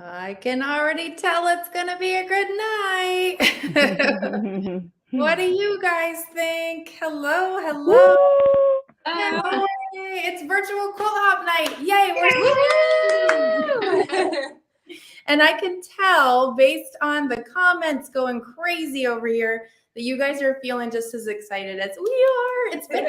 I can already tell it's going to be a good night. What do you guys think? Hello, hello. Yay. It's virtual Quilt Hop night. Yay, we're And I can tell based on the comments going crazy over here that you guys are feeling just as excited as we are. It's been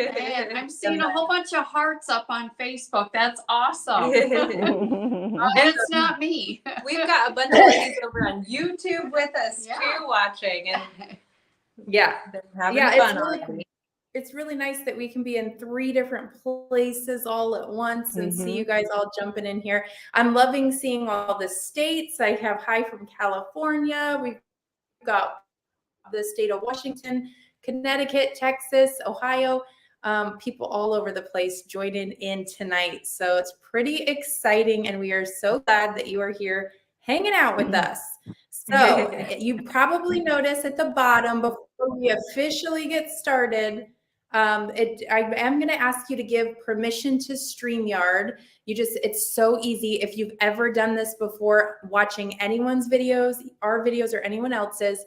I'm seeing a whole bunch of hearts up on Facebook. That's awesome. And it's not me. We've got a bunch of ladies over on YouTube with us too, watching, and they're having fun already. It's really nice that we can be in 3 different places all at once and see you guys all jumping in here. I'm loving seeing all the states. I have hi from California. We've got the state of Washington, Connecticut, Texas, Ohio, people all over the place joining in tonight. So it's pretty exciting, and we are so glad that you are here hanging out with us. So you probably notice at the bottom before we officially get started, I am going to ask you to give permission to StreamYard. It's so easy. If you've ever done this before, watching anyone's videos, our videos or anyone else's,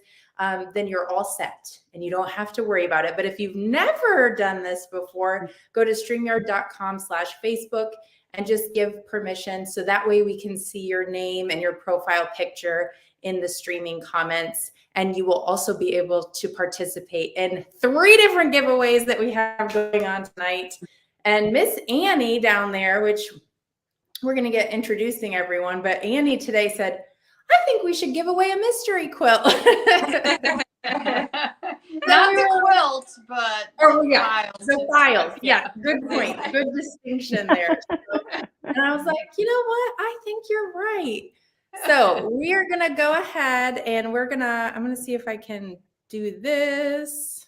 then you're all set and you don't have to worry about it. But if you've never done this before, go to StreamYard.com/Facebook and just give permission. So that way we can see your name and your profile picture in the streaming comments. And you will also be able to participate in 3 different giveaways that we have going on tonight. And Miss Annie down there, which we're going to get introducing everyone, but Annie today said, I think we should give away a mystery quilt. Not the quilt, but files. The files. Yeah, good point. Good distinction there. And I was like, you know what? I think you're right. So we are going to go ahead and I'm going to see if I can do this,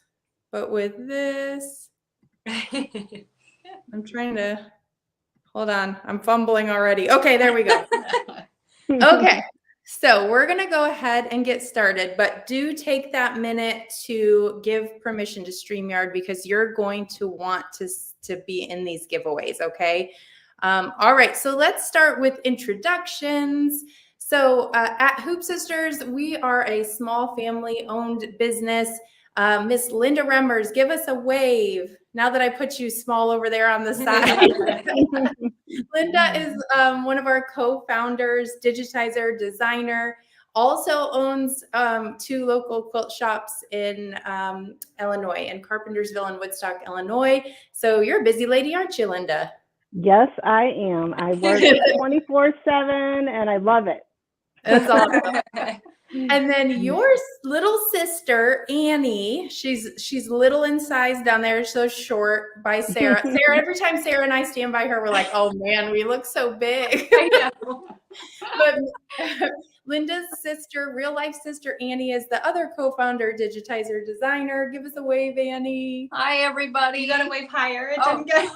but with this, I'm trying to, hold on. I'm fumbling already. Okay, there we go. Okay. So we're going to go ahead and get started, but do take that minute to give permission to StreamYard because you're going to want to be in these giveaways, okay? All right, so let's start with introductions. So at Hoop Sisters, we are a small family-owned business. Miss Linda Remmers, give us a wave. Now that I put you small over there on the side. Linda is one of our co-founders, digitizer, designer, also owns 2 local quilt shops in Illinois, in Carpentersville and Woodstock, Illinois. So you're a busy lady, aren't you, Linda? Yes, I am. I work 24/7 and I love it. That's awesome. And then your little sister, Annie, she's little in size down there, so short by Sarah. Sarah, every time Sarah and I stand by her, we're like, oh man, we look so big. I know. But Linda's sister, real life sister, Annie, is the other co-founder, digitizer, designer. Give us a wave, Annie. Hi, everybody. You got to wave higher. It didn't get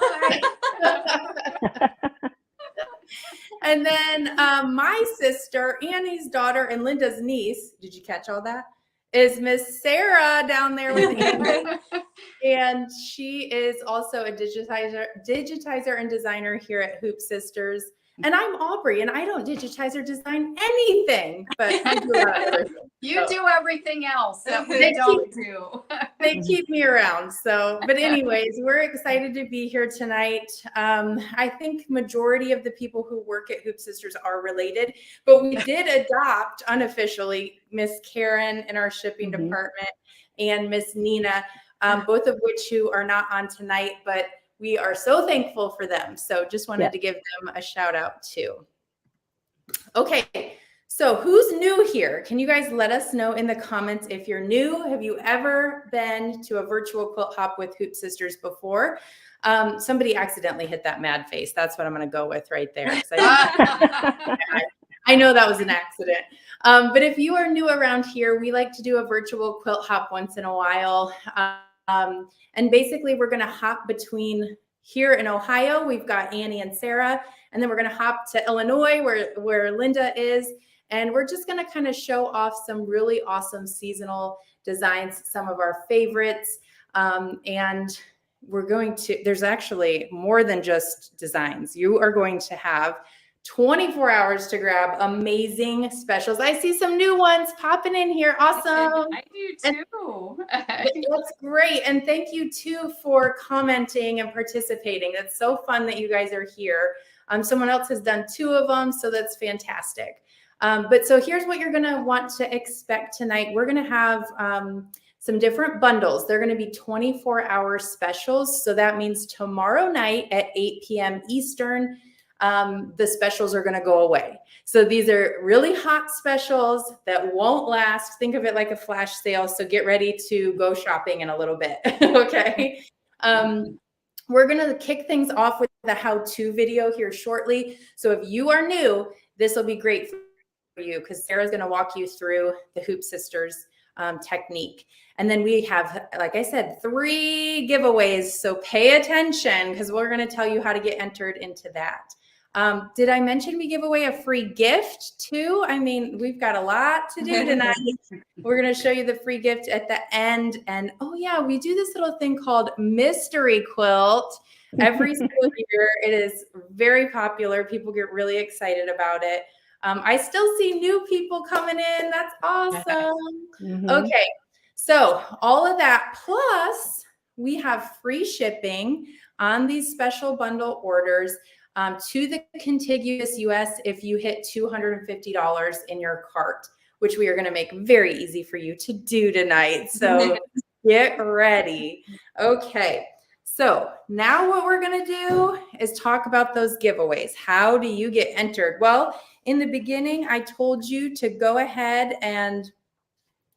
And then my sister, Annie's daughter, and Linda's niece, did you catch all that? Is Miss Sarah down there with Annie. And she is also a digitizer and designer here at Hoop Sisters. And I'm Aubrey, and I don't digitize or design anything, but I do everything. You do everything else that we don't do. They keep me around. So, but anyways, we're excited to be here tonight. I think majority of the people who work at Hoop Sisters are related, but we did adopt unofficially Miss Karen in our shipping department and Miss Nina, both of which who are not on tonight, but we are so thankful for them. So just wanted to give them a shout out too. Okay. So who's new here? Can you guys let us know in the comments if you're new? Have you ever been to a virtual quilt hop with Hoop Sisters before? Somebody accidentally hit that mad face. That's what I'm going to go with right there. I know that was an accident. But if you are new around here, we like to do a virtual quilt hop once in a while. And basically we're going to hop between here in Ohio. We've got Annie and Sarah, and then we're going to hop to Illinois where Linda is. And we're just going to kind of show off some really awesome seasonal designs, some of our favorites. And we're going to, there's actually more than just designs. You are going to have 24 hours to grab amazing specials. I see some new ones popping in here. Awesome. I do too. That's great. And thank you too for commenting and participating. That's so fun that you guys are here. Someone else has done 2 of them, so that's fantastic. But so here's what you're going to want to expect tonight. We're going to have some different bundles. They're going to be 24-hour specials. So that means tomorrow night at 8 p.m. Eastern, the specials are going to go away. So these are really hot specials that won't last. Think of it like a flash sale. So get ready to go shopping in a little bit. Okay. We're going to kick things off with the how-to video here shortly. So if you are new, this will be great for you because Sarah's going to walk you through the Hoop Sisters technique. And then we have, like I said, 3 giveaways. So pay attention because we're going to tell you how to get entered into that. Did I mention we give away a free gift too? I mean, we've got a lot to do tonight. We're going to show you the free gift at the end. And oh yeah, we do this little thing called mystery quilt every single year. It is very popular. People get really excited about it. I still see new people coming in. That's awesome. Okay. So all of that plus we have free shipping on these special bundle orders to the contiguous US if you hit $250 in your cart, which we are going to make very easy for you to do tonight. So get ready. Okay. So now what we're going to do is talk about those giveaways. How do you get entered? Well, in the beginning, I told you to go ahead and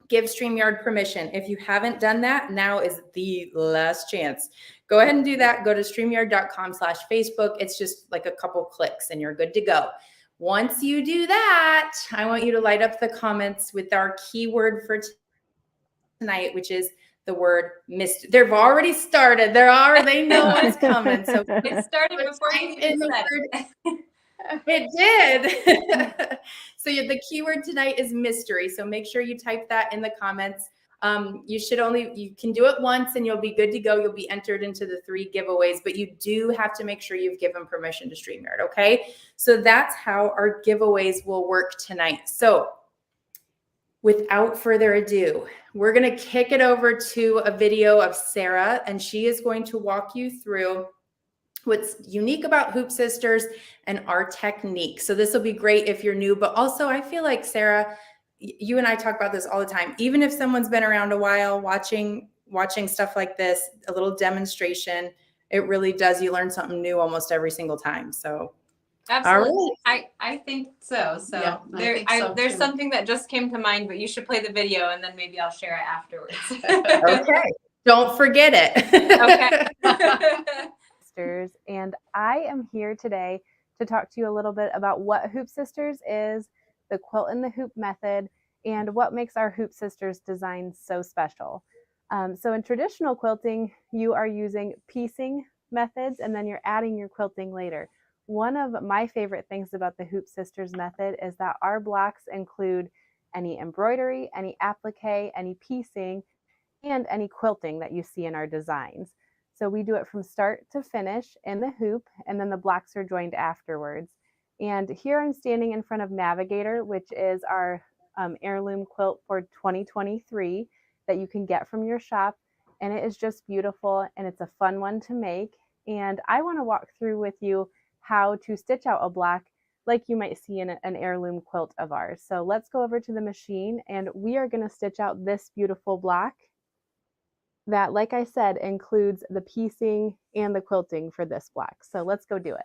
give StreamYard permission. If you haven't done that, now is the last chance. Go ahead and do that. Go to StreamYard.com/Facebook. It's just like a couple clicks and you're good to go. Once you do that, I want you to light up the comments with our keyword for tonight, which is the word mystery. They've already started. They know what's coming. So It started before you even said it. It did. So the keyword tonight is mystery. So make sure you type that in the comments. You can do it once and you'll be good to go. You'll be entered into the 3 giveaways, but you do have to make sure you've given permission to StreamYard. Okay. So that's how our giveaways will work tonight. So without further ado, we're going to kick it over to a video of Sarah, and she is going to walk you through what's unique about Hoop Sisters and our technique. So this will be great if you're new, but also I feel like, Sarah, you and I talk about this all the time. Even if someone's been around a while watching stuff like this, a little demonstration, it really does. You learn something new almost every single time. So Absolutely. I think so. So Yeah, there's something that just came to mind, but you should play the video and then maybe I'll share it afterwards. Okay. Don't forget it. Okay. And I am here today to talk to you a little bit about what Hoop Sisters is, the quilt in the hoop method, and what makes our Hoop Sisters designs so special. So in traditional quilting, you are using piecing methods and then you're adding your quilting later. One of my favorite things about the Hoop Sisters method is that our blocks include any embroidery, any applique, any piecing, and any quilting that you see in our designs. So we do it from start to finish in the hoop, and then the blocks are joined afterwards. And here I'm standing in front of Navigator, which is our heirloom quilt for 2023 that you can get from your shop. And it is just beautiful, and it's a fun one to make. And I want to walk through with you how to stitch out a block like you might see in an heirloom quilt of ours. So let's go over to the machine, and we are going to stitch out this beautiful block that, like I said, includes the piecing and the quilting for this block. So let's go do it.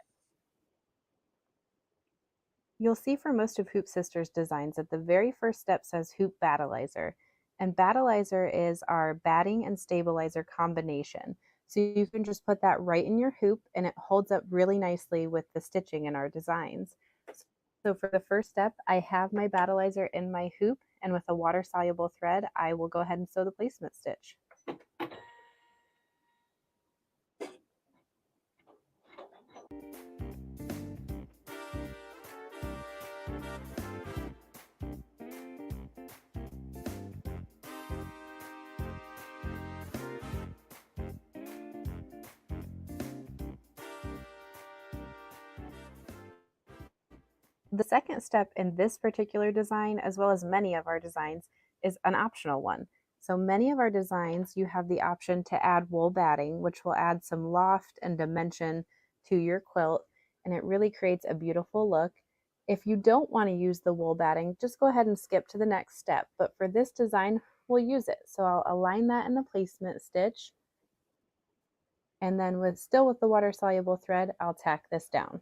You'll see for most of Hoop Sisters designs that the very first step says Hoop Battleizer. And Battleizer is our batting and stabilizer combination. So you can just put that right in your hoop and it holds up really nicely with the stitching in our designs. So for the first step, I have my Battleizer in my hoop, and with a water-soluble thread, I will go ahead and sew the placement stitch. The second step in this particular design, as well as many of our designs, is an optional one. So many of our designs, you have the option to add wool batting, which will add some loft and dimension to your quilt, and it really creates a beautiful look. If you don't want to use the wool batting, just go ahead and skip to the next step. But for this design, we'll use it. So I'll align that in the placement stitch. And then with the water-soluble thread, I'll tack this down.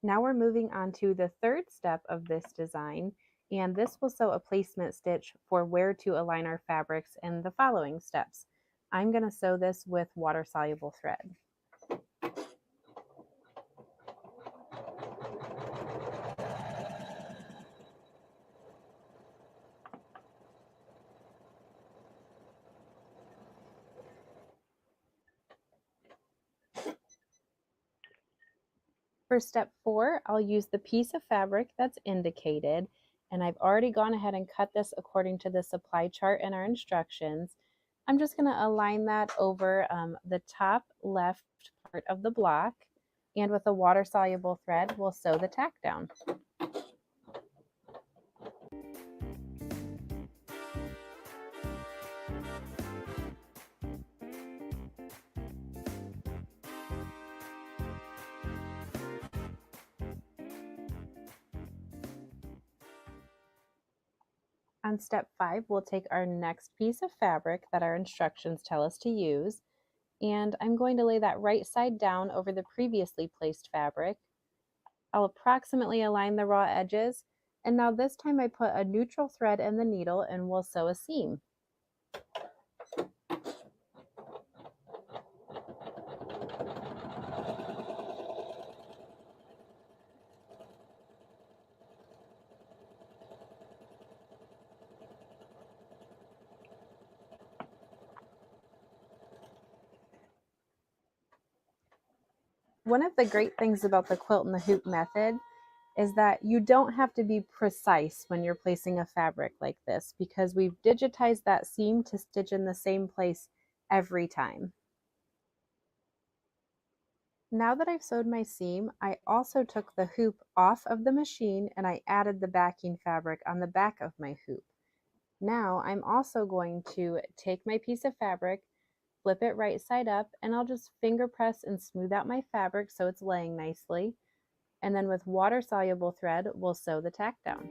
Now we're moving on to the third step of this design, and this will sew a placement stitch for where to align our fabrics in the following steps. I'm going to sew this with water-soluble thread. For step 4, I'll use the piece of fabric that's indicated, and I've already gone ahead and cut this according to the supply chart and our instructions. I'm just going to align that over the top left part of the block, and with a water-soluble thread, we'll sew the tack down. On step 5, we'll take our next piece of fabric that our instructions tell us to use, and I'm going to lay that right side down over the previously placed fabric. I'll approximately align the raw edges, and now this time I put a neutral thread in the needle and we'll sew a seam. One of the great things about the quilt and the hoop method is that you don't have to be precise when you're placing a fabric like this, because we've digitized that seam to stitch in the same place every time. Now that I've sewed my seam, I also took the hoop off of the machine and I added the backing fabric on the back of my hoop. Now I'm also going to take my piece of fabric, flip it right side up, and I'll just finger press and smooth out my fabric so it's laying nicely. And then with water-soluble thread, we'll sew the tack down.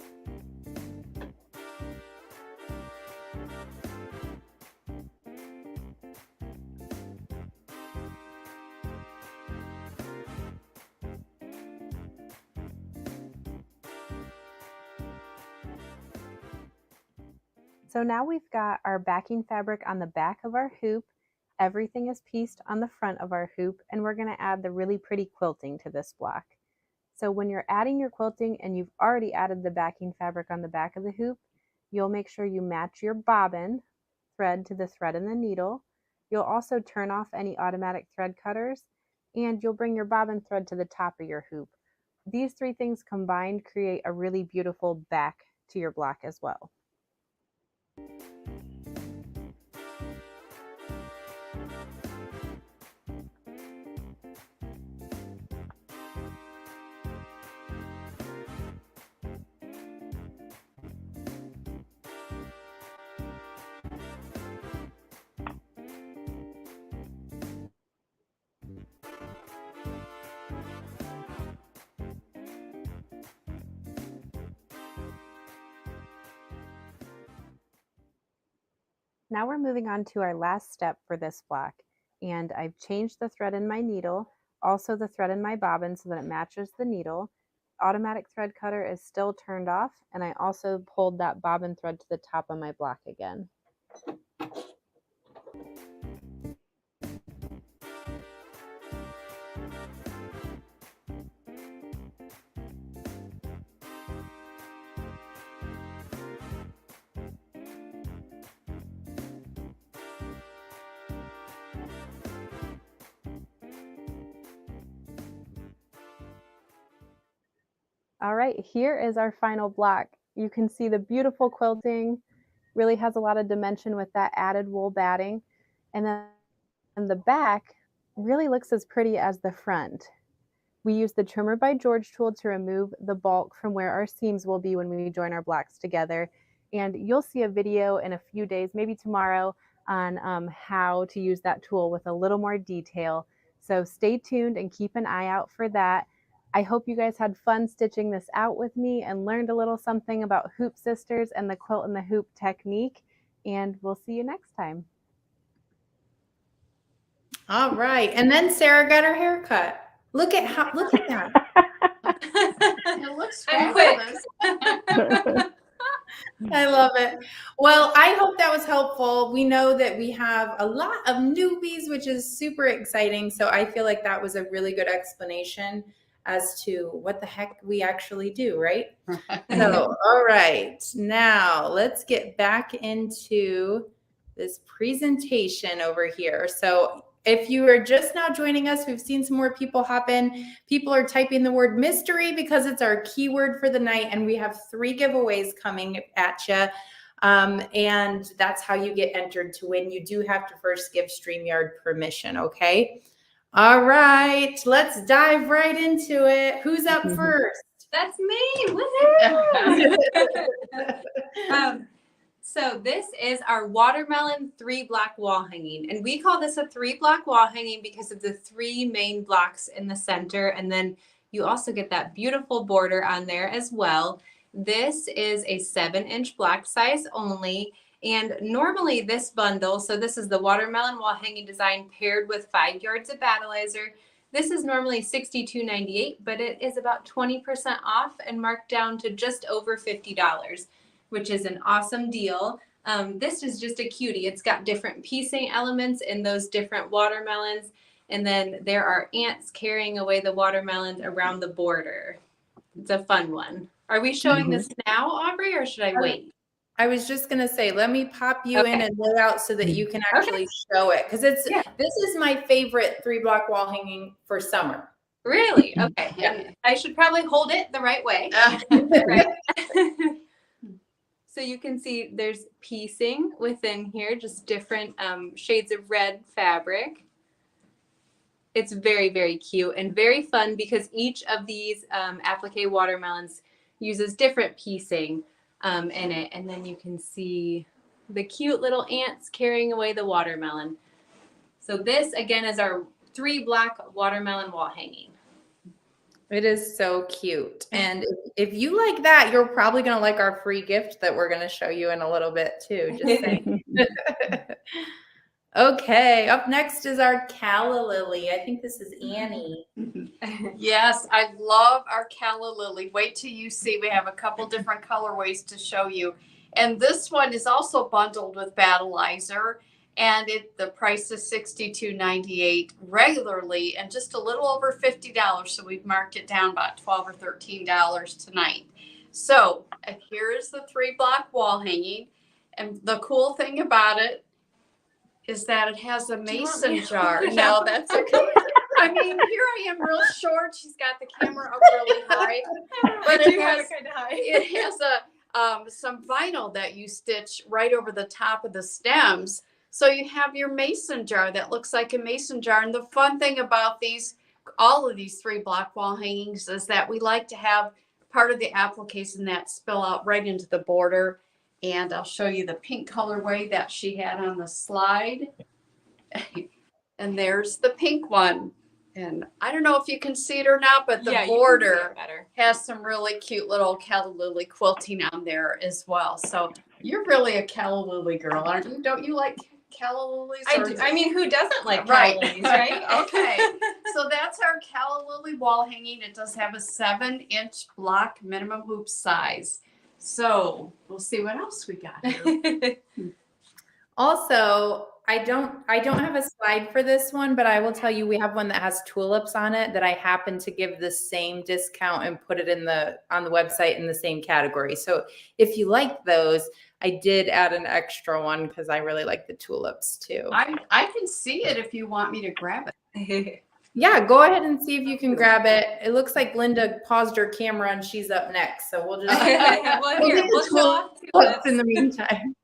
So now we've got our backing fabric on the back of our hoop. Everything is pieced on the front of our hoop, and we're going to add the really pretty quilting to this block. So when you're adding your quilting and you've already added the backing fabric on the back of the hoop, you'll make sure you match your bobbin thread to the thread in the needle. You'll also turn off any automatic thread cutters, and you'll bring your bobbin thread to the top of your hoop. These 3 things combined create a really beautiful back to your block as well. Now we're moving on to our last step for this block, and I've changed the thread in my needle, also the thread in my bobbin so that it matches the needle. Automatic thread cutter is still turned off, and I also pulled that bobbin thread to the top of my block again. All right, here is our final block. You can see the beautiful quilting, really has a lot of dimension with that added wool batting. And then the back really looks as pretty as the front. We use the Trimmer by George tool to remove the bulk from where our seams will be when we join our blocks together. And you'll see a video in a few days, maybe tomorrow, on how to use that tool with a little more detail. So stay tuned and keep an eye out for that. I hope you guys had fun stitching this out with me and learned a little something about Hoop Sisters and the quilt and the hoop technique. And we'll see you next time. All right. And then Sarah got her hair cut. Look at that. It looks I'm quick. fabulous. I love it. Well, I hope that was helpful. We know that we have a lot of newbies, which is super exciting. So I feel like that was a really good explanation as to what the heck we actually do, right? So, all right. Now let's get back into this presentation over here. So if you are just now joining us, we've seen some more people hop in. People are typing the word mystery because it's our keyword for the night, and we have 3 giveaways coming at you. And that's how you get entered to win. You do have to first give StreamYard permission, okay? All right, let's dive right into it. Who's up first? That's me. Woohoo! So this is our watermelon 3-block wall hanging. And we call this a 3-block wall hanging because of the 3 main blocks in the center. And then you also get that beautiful border on there as well. This is a 7-inch block size only. And normally this bundle, so this is the watermelon wall hanging design paired with 5 yards of battleizer. This is normally $62.98, but it is about 20% off and marked down to just over $50. Which is an awesome deal. This is just a cutie. It's got different piecing elements in those different watermelons. And then there are ants carrying away the watermelons around the border. It's a fun one. Are we showing this now, Aubrey, or should I wait? I was just going to say, let me pop you in and lay out so that you can actually show it. Because this is my favorite 3-block wall hanging for summer. Really? Okay. Yeah. I should probably hold it the right way. Right. So you can see there's piecing within here, just different shades of red fabric. It's very, very cute and very fun because each of these applique watermelons uses different piecing in it. And then you can see the cute little ants carrying away the watermelon. So this, again, is our 3-block watermelon wall hanging. It is so cute. And if you like that, you're probably going to like our free gift that we're going to show you in a little bit too. Just saying. Okay. Up next is our Calla Lily. I think this is Annie. Yes, I love our Calla Lily. Wait till you see. We have a couple different colorways to show you. And this one is also bundled with battleizer. And the price is $62.98 regularly and just a little over $50. So we've marked it down about $12 or $13 tonight. So here is the 3-block wall hanging. And the cool thing about it is that it has a mason jar. No, that's okay. I mean, here I am real short. She's got the camera up really high. But it has some vinyl that you stitch right over the top of the stems. So you have your mason jar that looks like a mason jar. And the fun thing about all of these 3-block wall hangings is that we like to have part of the application that spill out right into the border. And I'll show you the pink colorway that she had on the slide. And there's the pink one. And I don't know if you can see it or not, but the border has some really cute little Calla Lily quilting on there as well. So you're really a Calla Lily girl, aren't you? Don't you like Calla Lilies? I do. I mean, who doesn't like Calla Lilies, right? Okay. So that's our Calla Lily wall hanging. It does have a 7-inch block minimum hoop size. So we'll see what else we got here. Also, I don't have a slide for this one, but I will tell you we have one that has tulips on it that I happen to give the same discount and put it on the website in the same category. So if you like those, I did add an extra one because I really like the tulips too. I can see it if you want me to grab it. Yeah, go ahead and see if you can grab it. It looks like Linda paused her camera and she's up next. So we'll just Well, here, we'll show off tulips in tulips. the meantime.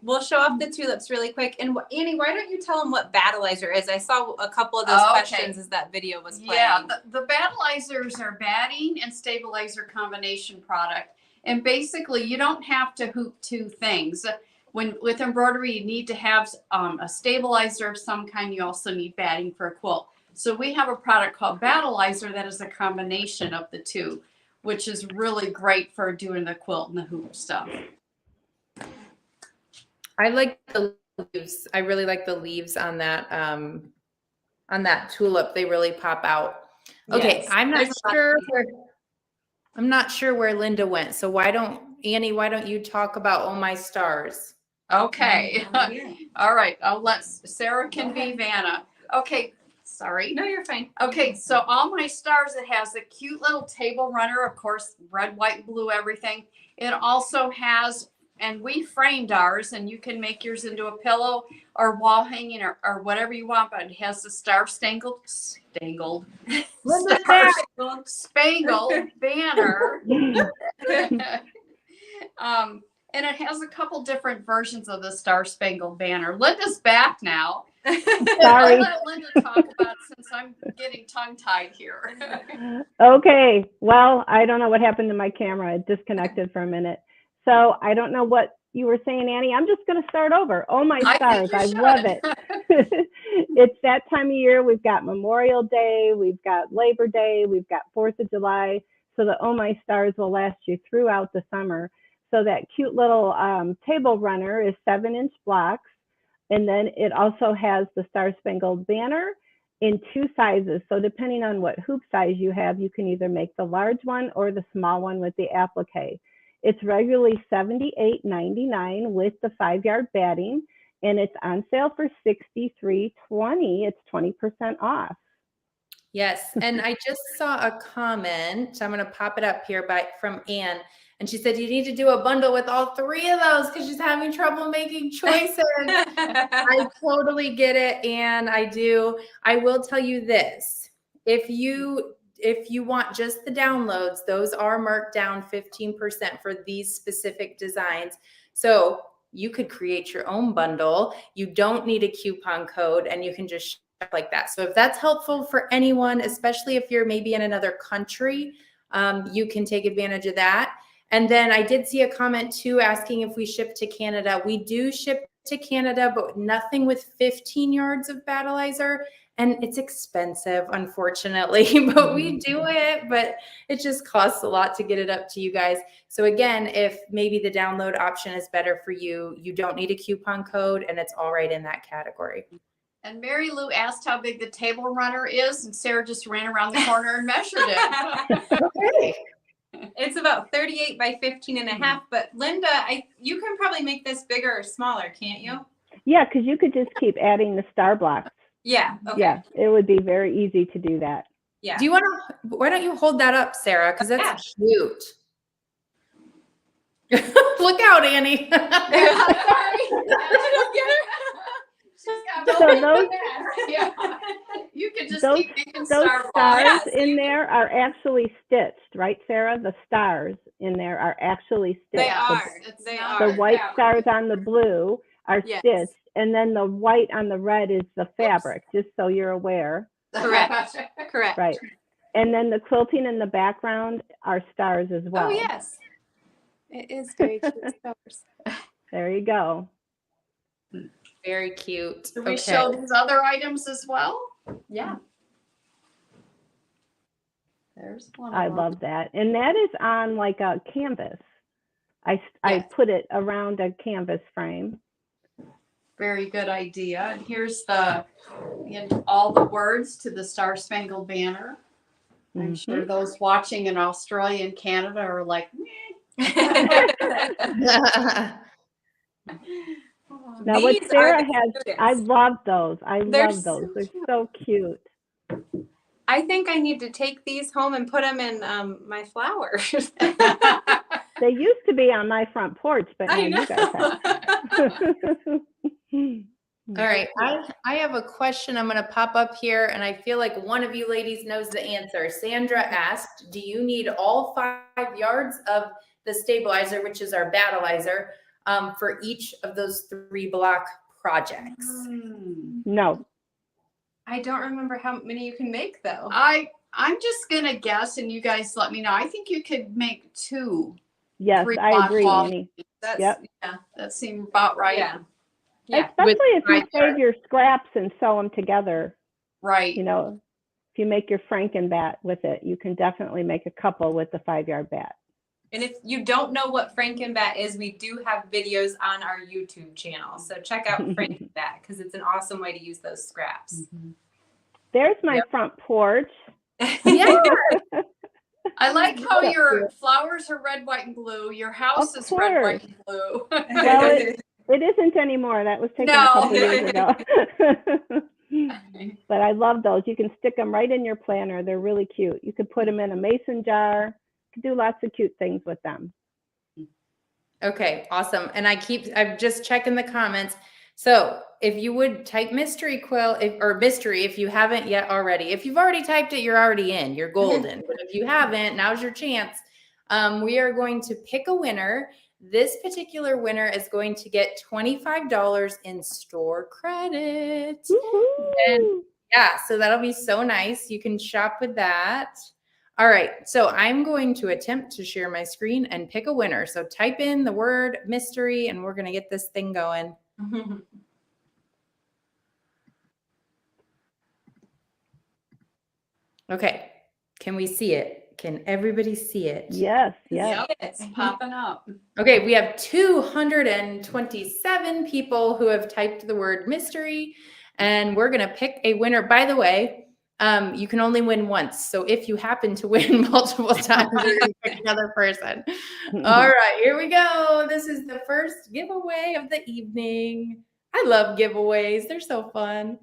We'll show off the tulips really quick. And Annie, why don't you tell them what battleizer is? I saw a couple of those questions as that video was playing. Yeah, the battleizers are batting and stabilizer combination product. And basically, you don't have to hoop two things. With embroidery, you need to have a stabilizer of some kind. You also need batting for a quilt. So we have a product called battleizer that is a combination of the two, which is really great for doing the quilt and the hoop stuff. I like the leaves. I really like the leaves on that tulip. They really pop out. Okay, Yes, I'm not sure where Linda went. So Annie, why don't you talk about Oh My Stars? Okay. All right. Sarah can be Vanna. Okay. Sorry. No, you're fine. Okay. So All My Stars, it has a cute little table runner, of course, red, white, blue, everything. It also has, and we framed ours, and you can make yours into a pillow or wall hanging or whatever you want, but it has the spangled banner. And it has a couple different versions of the Star Spangled Banner. Linda's back now. Sorry. I'll let Linda talk about it since I'm getting tongue-tied here. Okay. Well, I don't know what happened to my camera. It disconnected for a minute. So I don't know what you were saying, Annie. I'm just going to start over. Oh My Stars. I love it. It's that time of year. We've got Memorial Day. We've got Labor Day. We've got 4th of July. So the Oh My Stars will last you throughout the summer. So that cute little table runner is 7-inch blocks. And then it also has the Star Spangled Banner in 2 sizes. So depending on what hoop size you have, you can either make the large one or the small one with the applique. It's regularly $78.99 with the 5-yard batting, and it's on sale for $63.20. It's 20% off. Yes, and I just saw a comment. I'm going to pop it up here from Anne. And she said, you need to do a bundle with all 3 of those because she's having trouble making choices. I totally get it. And I do. I will tell you this. If you want just the downloads, those are marked down 15% for these specific designs. So you could create your own bundle. You don't need a coupon code and you can just shop like that. So if that's helpful for anyone, especially if you're maybe in another country, you can take advantage of that. And then I did see a comment too asking if we ship to Canada. We do ship to Canada, but nothing with 15 yards of battleizer. And it's expensive, unfortunately, but we do it, but it just costs a lot to get it up to you guys. So again, if maybe the download option is better for you, you don't need a coupon code and it's all right in that category. And Mary Lou asked how big the table runner is, and Sarah just ran around the corner and measured it. Okay. It's about 38 by 15 and a half, but Linda, you can probably make this bigger or smaller, can't you? Yeah, because you could just keep adding the star blocks. Yeah. Okay. Yeah, it would be very easy to do that. Yeah. Do you want to, why don't you hold that up, Sarah? Because that's cute. Look out, Annie. So those, you can just those, keep making those star stars blocks. in there are actually stitched, right, Sarah? The stars in there are actually stitched. They are. They are. The white stars on the blue are stitched, and then the white on the red is the fabric, just so you're aware. Correct. Correct. Right. And then the quilting in the background are stars as well. Oh, yes. It is very cute stars. There you go. Very cute. Do we show these other items as well? Yeah. There's one. I love that. And that is on like a canvas. I put it around a canvas frame. Very good idea. And here's all the words to the Star Spangled Banner. I'm sure those watching in Australia and Canada are like, Now what Sarah has, I love those. I love those. They're so cute. I think I need to take these home and put them in my flowers. They used to be on my front porch, but now I know. you guys have. All right, I have a question I'm going to pop up here, and I feel like one of you ladies knows the answer. Sandra asked, do you need all 5 yards of the stabilizer, which is our battleizer, for each of those 3 block projects? No. I don't remember how many you can make though. I'm just gonna guess, and you guys let me know. I think you could make 2. Yes, 3 I block agree, wall. Annie. That's Yep. Yeah, that seemed about right. yeah. Yeah. Especially if you 5 yards. save your scraps and sew them together. Right. You know, if you make your Frankenbat with it, you can definitely make a couple with the 5-yard bat. And if you don't know what Frankenbat is, we do have videos on our YouTube channel. So check out Frankenbat because it's an awesome way to use those scraps. There's my front porch. Yeah. I like how your flowers are red, white, and blue. Your house Of is red, course. white, and blue. Well, it isn't anymore. That was taken a couple years ago. But I love those. You can stick them right in your planner. They're really cute. You could put them in a mason jar. You could do lots of cute things with them. Okay, awesome. And I'm just checking the comments. So if you would type mystery quill or mystery, if you haven't yet already, if you've already typed it, you're already in, you're golden. But if you haven't, now's your chance. We are going to pick a winner. This particular winner is going to get $25 in store credit. And yeah, so that'll be so nice. You can shop with that. All right, so I'm going to attempt to share my screen and pick a winner. So type in the word mystery and we're going to get this thing going. Okay, can we see it? Can everybody see it? Yes, yes. Yep, it's popping up. Okay, we have 227 people who have typed the word mystery, and we're going to pick a winner. By the way, you can only win once. So if you happen to win multiple times, you're going to pick another person. All right, here we go. This is the first giveaway of the evening. I love giveaways. They're so fun.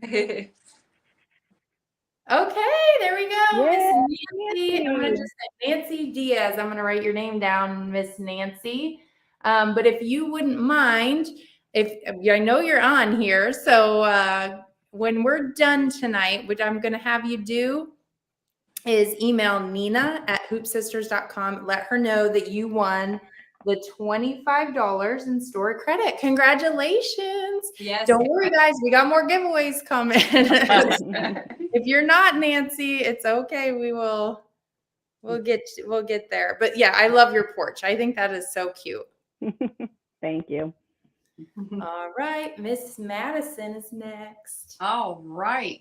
Okay, there we go. Yay, Miss Nancy. I'm going to just say Nancy Diaz. I'm going to write your name down, Miss Nancy. But if you wouldn't mind, I know you're on here, so when we're done tonight, what I'm going to have you do is email Nina at hoopsisters.com. Let her know that you won the $25 in store credit. Congratulations. Yes. Don't worry, guys. We got more giveaways coming. If you're not Nancy, it's okay. We'll get there. But yeah, I love your porch. I think that is so cute. Thank you. All right, Miss Madison is next. All right.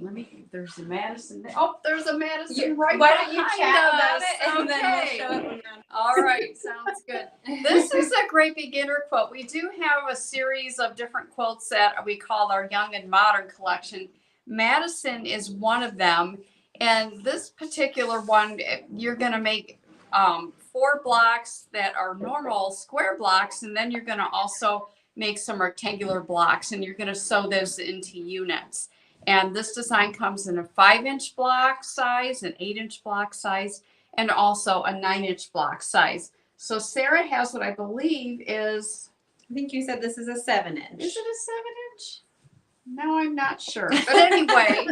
There's a Madison. Oh, there's a Madison right Why don't you behind chat about us. it and then we'll show it when you're on. All right, sounds good. This is a great beginner quilt. We do have a series of different quilts that we call our Young and Modern collection. Madison is one of them. And this particular one, you're going to make 4 blocks that are normal square blocks. And then you're going to also make some rectangular blocks. And you're going to sew those into units. And this design comes in a 5-inch block size, an 8-inch block size, and also a 9-inch block size. So Sarah has what I believe is... I think you said this is a 7-inch. Is it a 7-inch? No, I'm not sure. But anyway.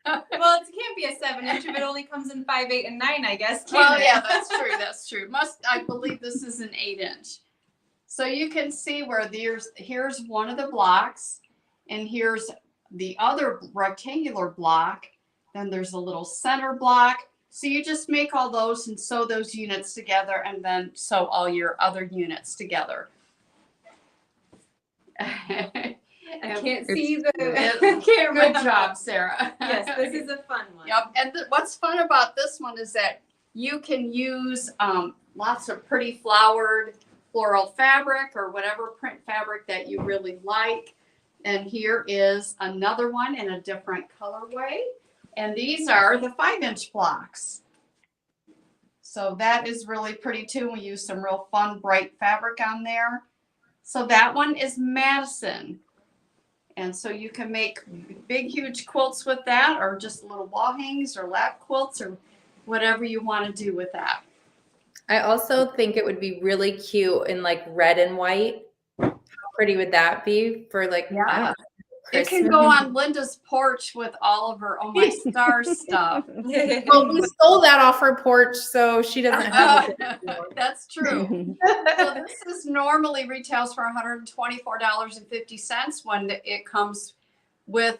Well, it can't be a 7-inch if it only comes in 5, 8, and 9, I guess. Well, yeah, that's true. That's true. I believe this is an 8-inch. So you can see where here's one of the blocks, and here's the other rectangular block. Then there's a little center block. So you just make all those and sew those units together, and then sew all your other units together. I can't see the Good camera. job, Sarah. Yes, this is a fun one. Yep. And what's fun about this one is that you can use lots of pretty flowered floral fabric or whatever print fabric that you really like. And here is another one in a different colorway. And these are the 5-inch blocks. So that is really pretty too. We use some real fun, bright fabric on there. So that one is Madison. And so you can make big, huge quilts with that, or just little wall hangings or lap quilts or whatever you want to do with that. I also think it would be really cute in like red and white. How pretty would that be for like It can go on Linda's porch with all of her Oh My Star stuff. Well, we stole that off her porch, so she doesn't have it anymore. That's true. So this is normally retails for $124.50 when it comes with,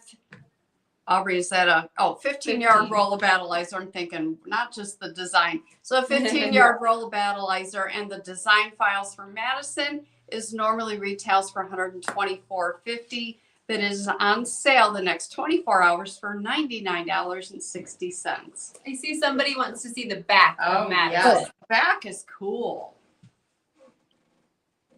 Aubrey, is that a 15-yard roll of battleizer? I'm thinking not just the design. So a 15-yard roll of battleizer, and the design files for Madison is normally retails for $124.50, but is on sale the next 24 hours for $99.60. I see somebody wants to see the back of Madison. Yes, back is cool.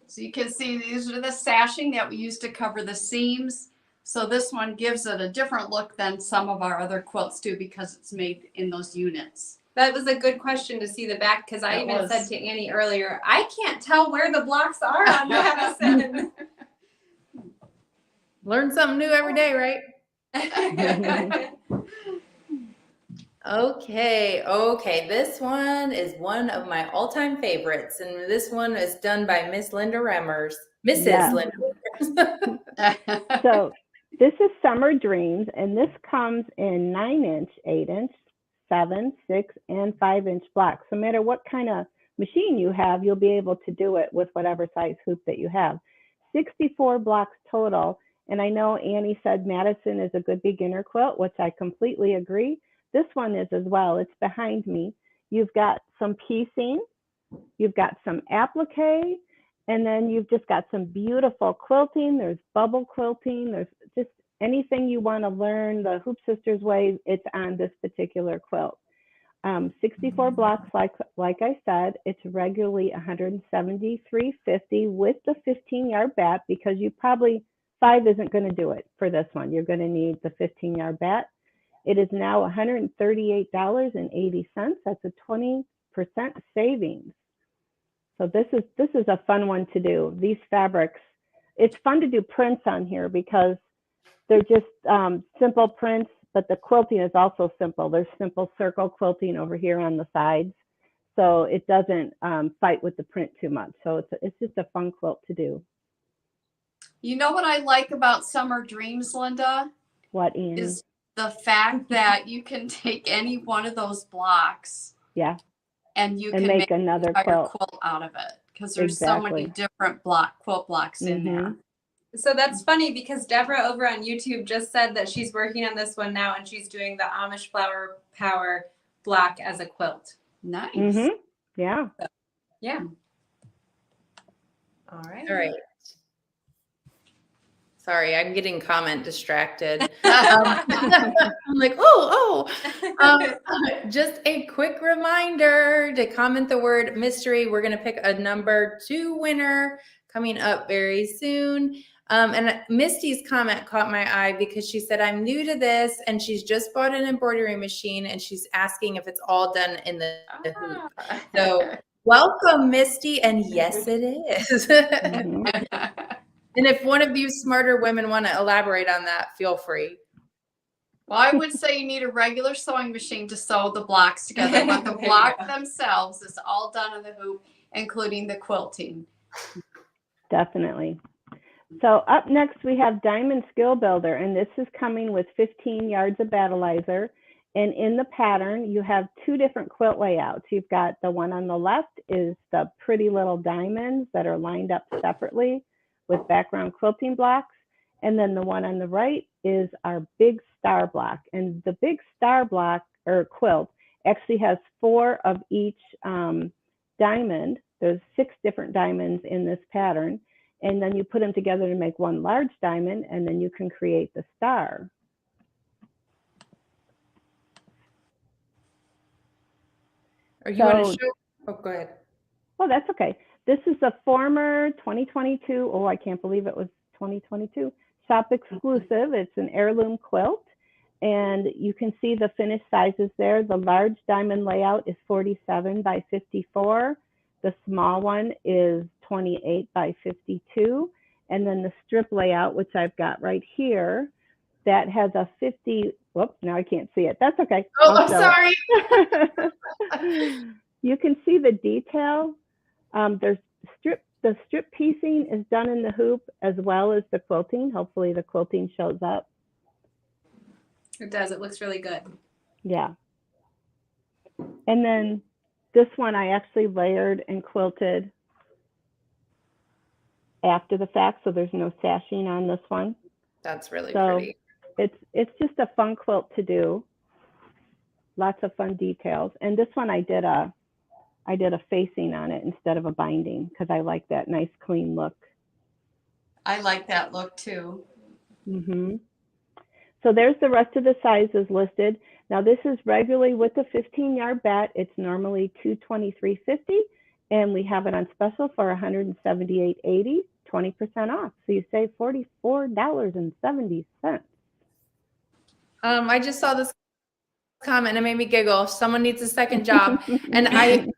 So you can see these are the sashing that we use to cover the seams. So this one gives it a different look than some of our other quilts do because it's made in those units. That was a good question to see the back, because I even said to Annie earlier, I can't tell where the blocks are on Madison. Learn something new every day, right? Okay. This one is one of my all-time favorites, and this one is done by Miss Linda Remmers. Mrs. Linda Remmers. So this is Summer Dreams, and this comes in 9-inch, 8-inch, 7, 6, and 5-inch blocks. So no matter what kind of machine you have, you'll be able to do it with whatever size hoop that you have. 64 blocks total. And I know Annie said Madison is a good beginner quilt, which I completely agree. This one is as well. It's behind me. You've got some piecing, you've got some applique, and then you've just got some beautiful quilting. There's bubble quilting. There's just anything you want to learn the Hoop Sisters way, it's on this particular quilt. 64 blocks, like I said, it's regularly $173.50 with the 15-yard bat, because you probably 5 isn't going to do it for this one. You're going to need the 15-yard bat. It is now $138.80. That's a 20% savings. So this is a fun one to do. These fabrics, it's fun to do prints on here because they're just simple prints, but the quilting is also simple. There's simple circle quilting over here on the sides, so it doesn't fight with the print too much. So it's just a fun quilt to do. You know what I like about Summer Dreams, Linda? What, Ian? Is the fact that you can take any one of those blocks. Yeah. And you can make another quilt out of it, because there's so many different quilt blocks in there. So that's funny, because Deborah over on YouTube just said that she's working on this one now, and she's doing the Amish Flower Power block as a quilt. Nice. Yeah. Yeah. All right. Sorry, I'm getting comment distracted. Um, I'm like, just a quick reminder to comment the word mystery. We're going to pick a number 2 winner coming up very soon. And Misty's comment caught my eye because she said, I'm new to this, and she's just bought an embroidery machine, and she's asking if it's all done in the hoop. So welcome, Misty. And yes, it is. And if one of you smarter women want to elaborate on that, feel free. Well, I would say you need a regular sewing machine to sew the blocks together, but the block themselves is all done in the hoop, including the quilting. Definitely. So up next, we have Diamond Skill Builder, and this is coming with 15 yards of battleizer. And in the pattern, you have 2 different quilt layouts. You've got the one on the left is the pretty little diamonds that are lined up separately with background quilting blocks. And then the one on the right is our big star block. And the big star block or quilt actually has 4 of each diamond. There's 6 different diamonds in this pattern. And then you put them together to make one large diamond, and then you can create the star. Are you want to show? Oh, go ahead. Oh, that's okay. This is a former 2022, oh, I can't believe it was 2022, shop exclusive. It's an heirloom quilt, and you can see the finished sizes there. The large diamond layout is 47 by 54. The small one is 28 by 52. And then the strip layout, which I've got right here, that has a 50, whoops, now I can't see it. That's okay. Oh, I'm sorry. You can see the detail. There's strip the strip piecing is done in the hoop as well as the quilting. Hopefully the quilting shows up. It does. It looks really good. Yeah. And then this one I actually layered and quilted after the fact, so there's no sashing on this one. That's really So pretty. it's just a fun quilt to do. Lots of fun details. And this one I did a facing on it instead of a binding because I like that nice clean look. I like that look too. Mm-hmm. So there's the rest of the sizes listed. Now this is regularly with the 15-yard bat. It's normally $223.50, and we have it on special for $178.80, 20% off. So you save $44.70. I just saw this comment and it made me giggle. Someone needs a second job. And I popped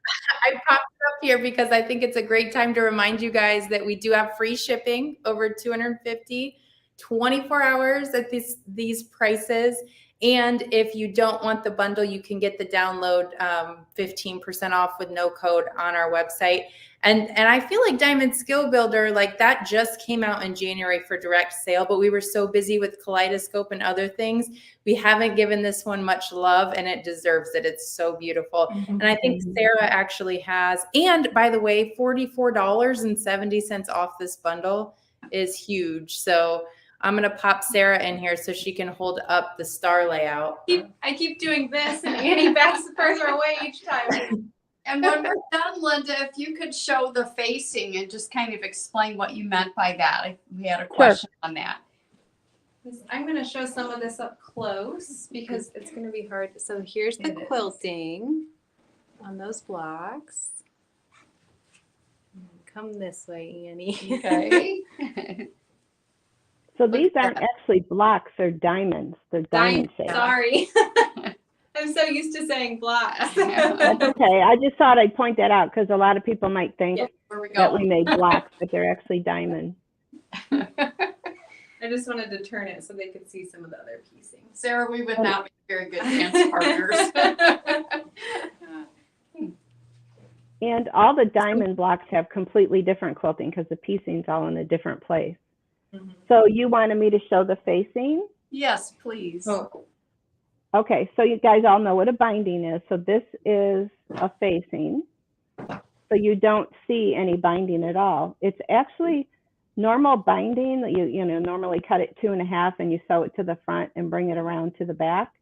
it up here because I think it's a great time to remind you guys that we do have free shipping over $250, 24 hours at these prices. And if you don't want the bundle, you can get the download 15% off with no code on our website. And I feel like Diamond Skill Builder, like that just came out in January for direct sale, but we were so busy with Kaleidoscope and other things, we haven't given this one much love, and it deserves it. It's so beautiful. And I think Sarah actually has, and by the way, $44.70 off this bundle is huge. So I'm going to pop Sarah in here so she can hold up the star layout. I keep doing this, and Annie backs further away each time. And when we're done, Linda, if you could show the facing and just kind of explain what you meant by that. We had a question on that. I'm going to show some of this up close because it's going to be hard. So here's the quilting on those blocks. Come this way, Annie. Okay. So these aren't actually blocks, they're diamonds. They're diamond shaped. Sorry. I'm so used to saying blocks. That's okay. I just thought I'd point that out because a lot of people might think that we made blocks, but they're actually diamond. I just wanted to turn it so they could see some of the other piecing. Sarah, we would not be very good dance partners. And all the diamond blocks have completely different quilting because the piecing's all in a different place. So you wanted me to show the facing? Yes, please. Oh. Okay, so you guys all know what a binding is. So this is a facing. So you don't see any binding at all. It's actually normal binding. You normally cut it 2.5 and you sew it to the front and bring it around to the back.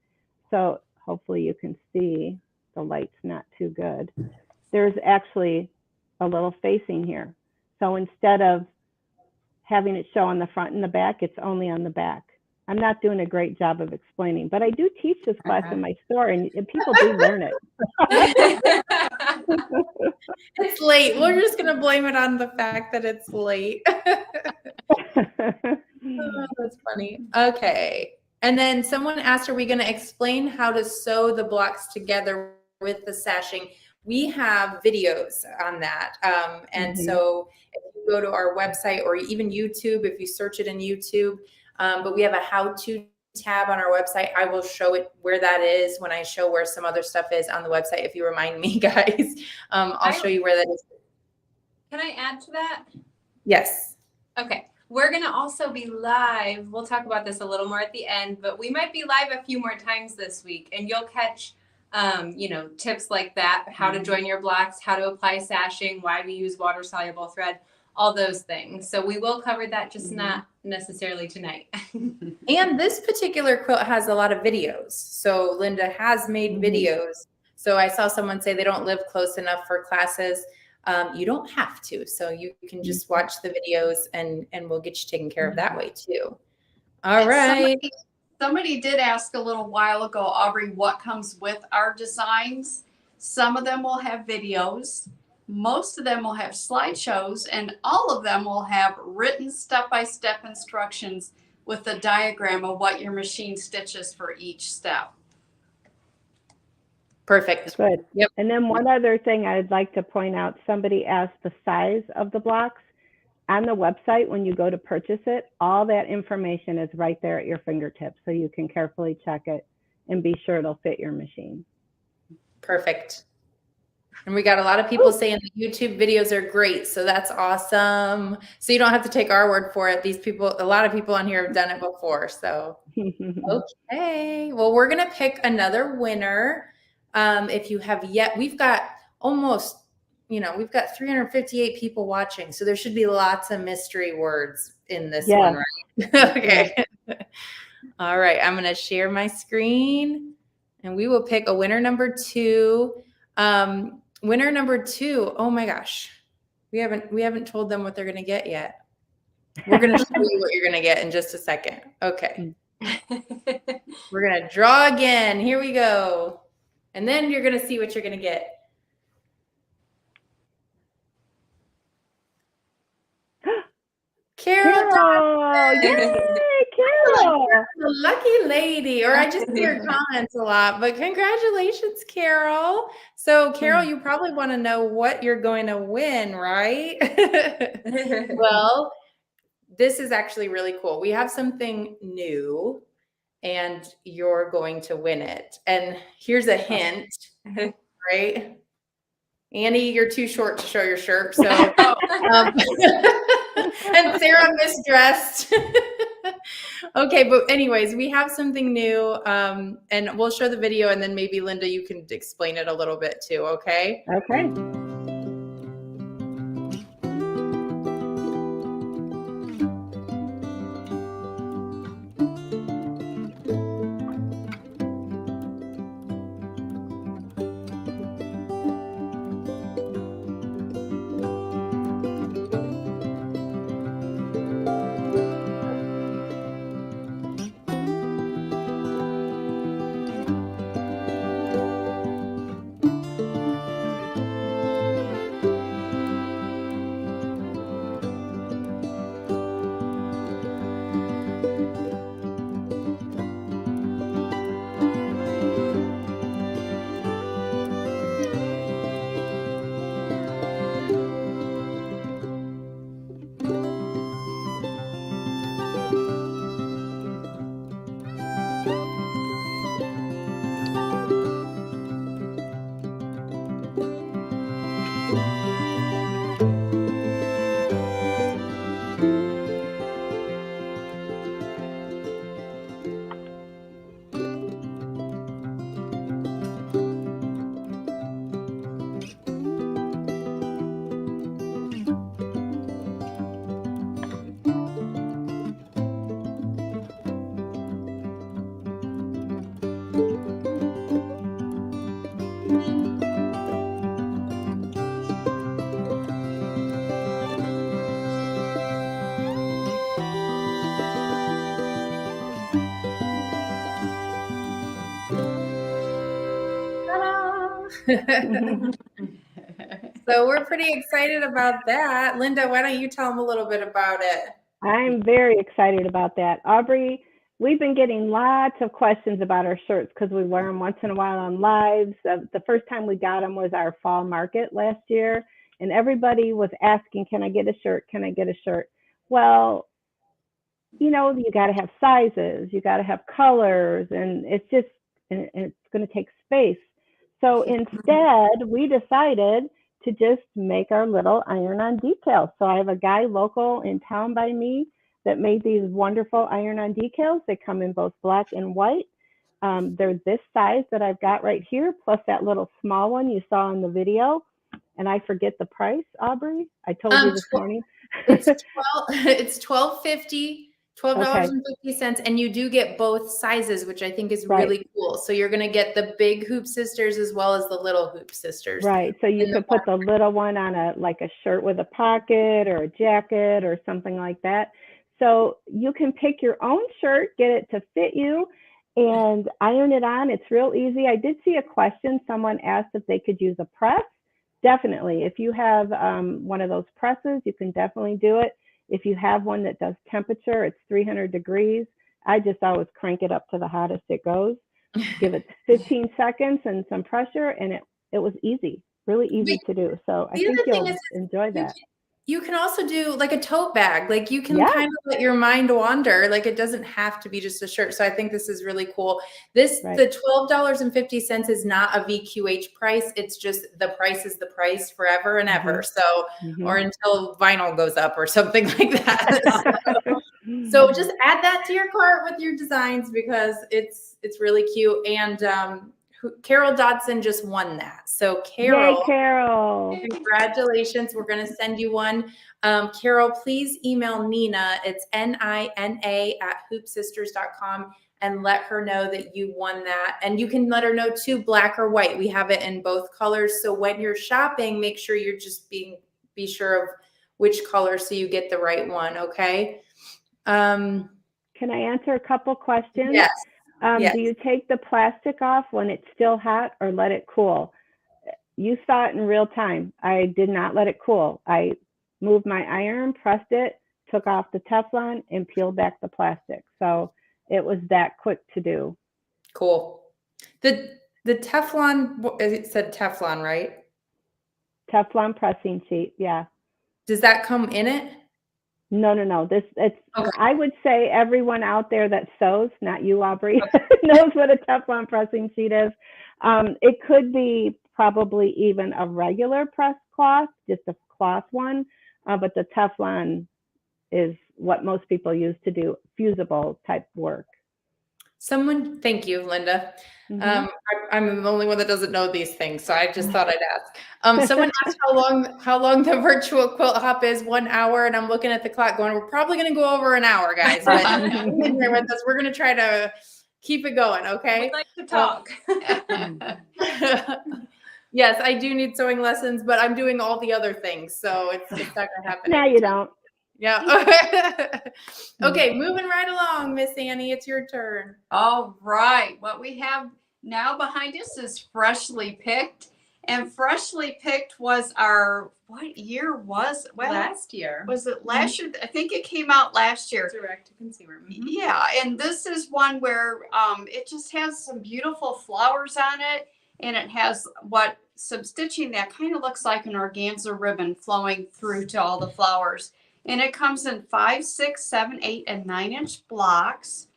So hopefully you can see, the light's not too good. There's actually a little facing here. So instead of having it show on the front and the back, it's only on the back. I'm not doing a great job of explaining, but I do teach this class in my store, and people do learn it. It's late. We're just going to blame it on the fact that it's late. Oh, that's funny. Okay. And then someone asked, are we going to explain how to sew the blocks together with the sashing? We have videos on that. So if you go to our website or even YouTube, if you search it in YouTube, but we have a how-to tab on our website. I will show it where that is when I show where some other stuff is on the website. If you remind me, guys, I'll show you where that is. Can I add to that? Yes. Okay. We're going to also be live. We'll talk about this a little more at the end, but we might be live a few more times this week, and you'll catch tips like that, how to join your blocks, how to apply sashing, why we use water-soluble thread, all those things. So we will cover that, just not necessarily tonight. And this particular quilt has a lot of videos. So Linda has made videos. So I saw someone say they don't live close enough for classes. You don't have to. So you can just watch the videos and we'll get you taken care of that way too. All right. Somebody did ask a little while ago, Aubrey, what comes with our designs. Some of them will have videos. Most of them will have slideshows, and all of them will have written step-by-step instructions with a diagram of what your machine stitches for each step. Perfect. Good. Yep. And then one other thing I'd like to point out, somebody asked the size of the blocks. On the website, when you go to purchase it, all that information is right there at your fingertips, so you can carefully check it and be sure it'll fit your machine. Perfect. And we got a lot of people saying the YouTube videos are great. So that's awesome. So you don't have to take our word for it. A lot of people on here have done it before. So, okay. Well, we're going to pick another winner. If you have yet, we've got almost, we've got 358 people watching. So there should be lots of mystery words in this one, right? Okay. All right. I'm going to share my screen and we will pick a winner number 2. Winner number 2. Oh my gosh. We haven't told them what they're going to get yet. We're going to show you what you're going to get in just a second. Okay. We're going to draw again. Here we go. And then you're going to see what you're going to get. Carol. Yay, Carol. The lucky lady, or I just see her comments a lot, but congratulations, Carol. So Carol, you probably want to know what you're going to win, right? Well, this is actually really cool. We have something new and you're going to win it. And here's a hint, right? Annie, you're too short to show your shirt. So, and Sarah misdressed. Okay, but anyways, we have something new, and we'll show the video, and then maybe Linda, you can explain it a little bit too. Okay. Okay. So we're pretty excited about that. Linda, why don't you tell them a little bit about it? I'm very excited about that. Aubrey, we've been getting lots of questions about our shirts because we wear them once in a while on lives. The first time we got them was our fall market last year, and everybody was asking, can I get a shirt? Can I get a shirt? Well, you got to have sizes, you got to have colors, and it's going to take space. So instead, we decided to just make our little iron-on decals. So I have a guy local in town by me that made these wonderful iron-on decals. They come in both black and white. They're this size that I've got right here, plus that little small one you saw in the video. And I forget the price, Aubrey. I told you this morning. It's $12.50. $12.50, and you do get both sizes, which I think is really cool. So you're going to get the big Hoop Sisters as well as the little Hoop Sisters. Right. So you could put the little one on a shirt with a pocket or a jacket or something like that. So you can pick your own shirt, get it to fit you, and iron it on. It's real easy. I did see a question. Someone asked if they could use a press. Definitely. If you have one of those presses, you can definitely do it. If you have one that does temperature, it's 300 degrees. I just always crank it up to the hottest it goes. Give it 15 seconds and some pressure, and it was easy, really easy to do. So I think you'll enjoy that. You can also do like a tote bag. Like you can Yeah. kind of let your mind wander. Like it doesn't have to be just a shirt. So I think this is really cool. This, Right. the $12.50 is not a VQH price. It's just the price is the price forever and ever. So, or until vinyl goes up or something like that. So just add that to your cart with your designs because it's really cute. And Carol Dodson just won that. So Carol, Yay, Carol. congratulations. We're going to send you one. Carol, please email Nina. It's nina@hoopsisters.com and let her know that you won that. And you can let her know too, black or white. We have it in both colors. So when you're shopping, make sure you're just be sure of which color so you get the right one. Okay. Can I answer a couple questions? Yes. Yes. Do you take the plastic off when it's still hot or let it cool? You saw it in real time. I did not let it cool. I moved my iron, pressed it, took off the Teflon, and peeled back the plastic. So it was that quick to do. Cool. The Teflon, it said Teflon, right? Teflon pressing sheet, yeah. Does that come in it? No. It's. Okay. I would say everyone out there that sews, not you, Aubrey, knows what a Teflon pressing sheet is. It could be probably even a regular press cloth, just a cloth one, but the Teflon is what most people use to do fusible type work. Thank you, Linda. I'm the only one that doesn't know these things, so I just thought I'd ask. Someone asked how long the virtual quilt hop is, 1 hour, and I'm looking at the clock going, we're probably going to go over an hour, guys. But hang in there with us. We're going to try to keep it going, okay? We'd like to talk. Yes, I do need sewing lessons, but I'm doing all the other things, so it's not going to happen. No, you don't. Yeah. Okay, moving right along, Miss Annie, it's your turn. All right. What we have now behind us is Freshly Picked. And Freshly Picked was our, what year was it? Well, Last year. was it last year? I think it came out last year. Direct to consumer. Yeah, and this is one where it just has some beautiful flowers on it, and it has some stitching that kind of looks like an organza ribbon flowing through to all the flowers. And it comes in 5, 6, 7, 8, and 9-inch blocks.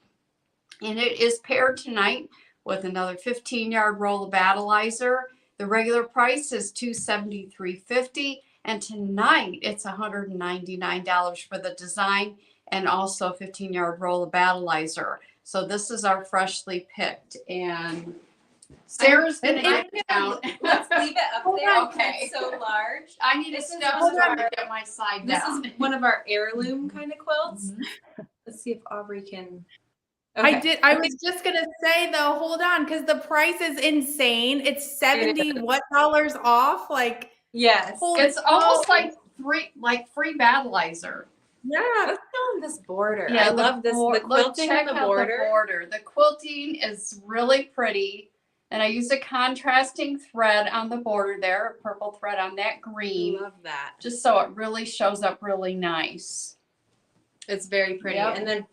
And it is paired tonight with another 15-yard roll of battleizer. The regular price is $273.50, and tonight it's $199 for the design and also a 15-yard roll of battleizer. So this is our Freshly Picked, and Sarah's going to get it down. Let's leave it up there. Okay. It's so large. I need a step to get my side This down. is one of our heirloom kind of quilts. Let's see if Aubrey can. I was just gonna say though, hold on, because the price is insane. It's $70 dollars off. Like, yes, it's almost like free battleizer. Yeah. Let's go on this border. Yeah, I love this. The quilting check on the out border. The quilting is really pretty. And I used a contrasting thread on the border there, a purple thread on that green. Love that. Just so it really shows up really nice. It's very pretty. Yep. And then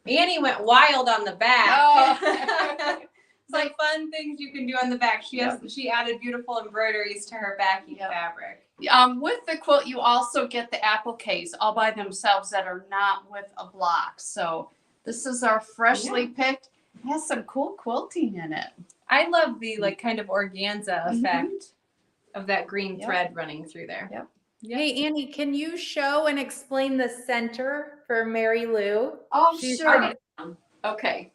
Annie went wild on the back. Oh. It's like fun things you can do on the back. She added beautiful embroideries to her backing fabric. With the quilt, you also get the appliques all by themselves that are not with a block. So this is our Freshly Picked. It has some cool quilting in it. I love the like kind of organza effect of that green thread running through there. Yep. Hey, Annie, can you show and explain the center for Mary Lou? Oh, sure. Okay.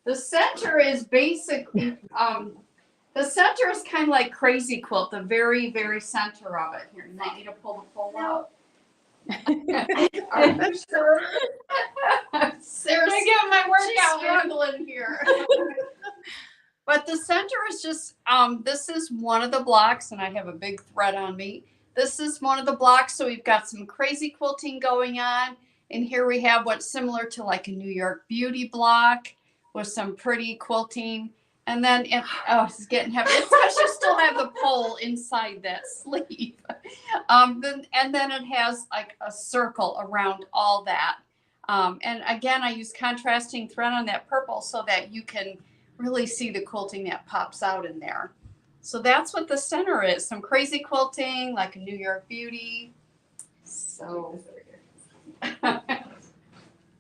The center is basically, the center is kind of like Crazy Quilt, the very, very center of it. Here, you want me to pull the pole out? Are you sure? Sarah's get my workout struggling here. But the center is just, this is one of the blocks, and I have a big thread on me. This is one of the blocks, so we've got some crazy quilting going on. And here we have what's similar to like a New York Beauty block with some pretty quilting. And then, it's getting heavy. It's because you still have the pole inside that sleeve. And then it has like a circle around all that. And again, I use contrasting thread on that purple so that you can really see the quilting that pops out in there. So that's what the center is. Some crazy quilting, like a New York Beauty. So.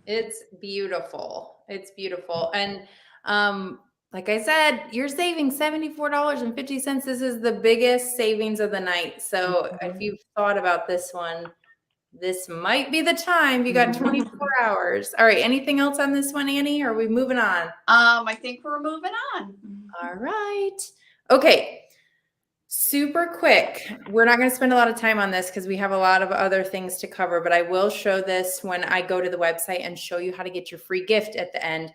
It's beautiful. It's beautiful. And like I said, you're saving $74.50. This is the biggest savings of the night. So if you've thought about this one, this might be the time. You got 24 hours. All right. Anything else on this one, Annie? Or are we moving on? I think we're moving on. All right. Okay. Super quick. We're not going to spend a lot of time on this because we have a lot of other things to cover, but I will show this when I go to the website and show you how to get your free gift at the end.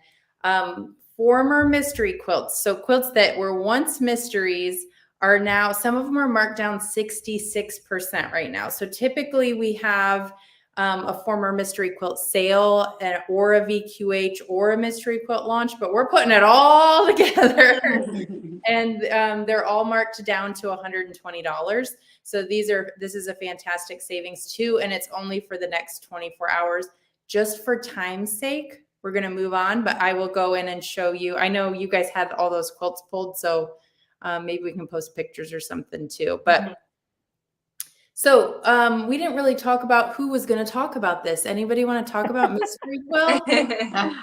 Former mystery quilts. So quilts that were once mysteries are now, some of them are marked down 66% right now. So typically we have a former mystery quilt sale or a VQH or a mystery quilt launch, but we're putting it all together. And they're all marked down to $120. So this is a fantastic savings too. And it's only for the next 24 hours. Just for time's sake, we're going to move on, but I will go in and show you. I know you guys had all those quilts pulled, so maybe we can post pictures or something too. But so we didn't really talk about who was going to talk about this. Anybody want to talk about mystery quilt? All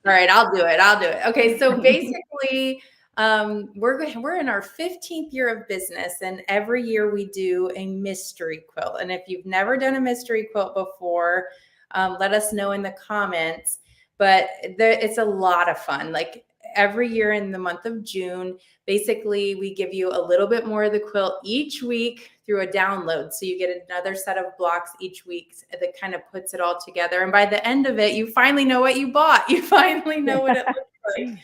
right, I'll do it. Okay, so basically, we're in our 15th year of business, and every year we do a mystery quilt. And if you've never done a mystery quilt before, let us know in the comments. But it's a lot of fun. Like every year in the month of June, basically we give you a little bit more of the quilt each week through a download. So you get another set of blocks each week that kind of puts it all together. And by the end of it, you finally know what you bought. You finally know what it looks like.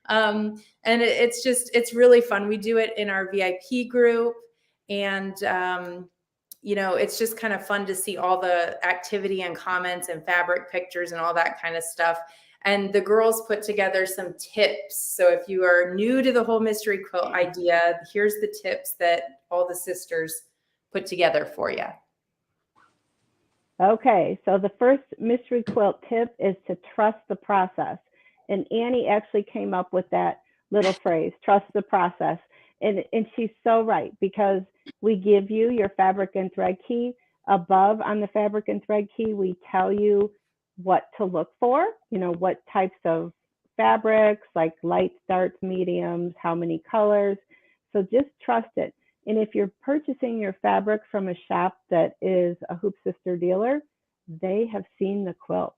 And it's really fun. We do it in our VIP group, and it's just kind of fun to see all the activity and comments and fabric pictures and all that kind of stuff. And the girls put together some tips. So if you are new to the whole mystery quilt idea, here's the tips that all the sisters put together for you. Okay, so the first mystery quilt tip is to trust the process. And Annie actually came up with that little phrase, trust the process. And she's so right, because we give you your fabric and thread key. Above on the fabric and thread key, we tell you what to look for, what types of fabrics, like light starts, mediums, how many colors. So just trust it. And if you're purchasing your fabric from a shop that is a Hoop Sister dealer, they have seen the quilt.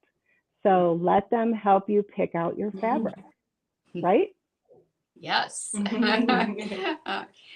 So let them help you pick out your fabric, right? Yes.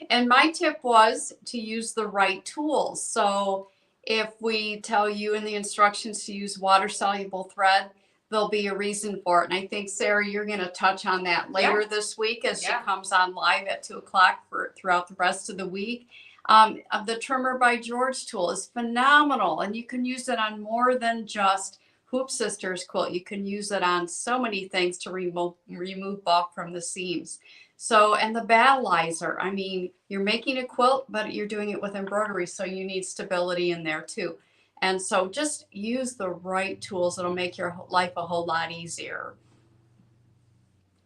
And my tip was to use the right tools. So if we tell you in the instructions to use water-soluble thread, there'll be a reason for it. And I think, Sarah, you're going to touch on that later this week as she comes on live at 2 o'clock throughout the rest of the week. The Trimmer by George tool is phenomenal, and you can use it on more than just Hoop Sisters quilt. You can use it on so many things to remove bulk from the seams. So, and the battleizer, I mean, you're making a quilt, but you're doing it with embroidery, so you need stability in there too. And so just use the right tools. It'll make your life a whole lot easier.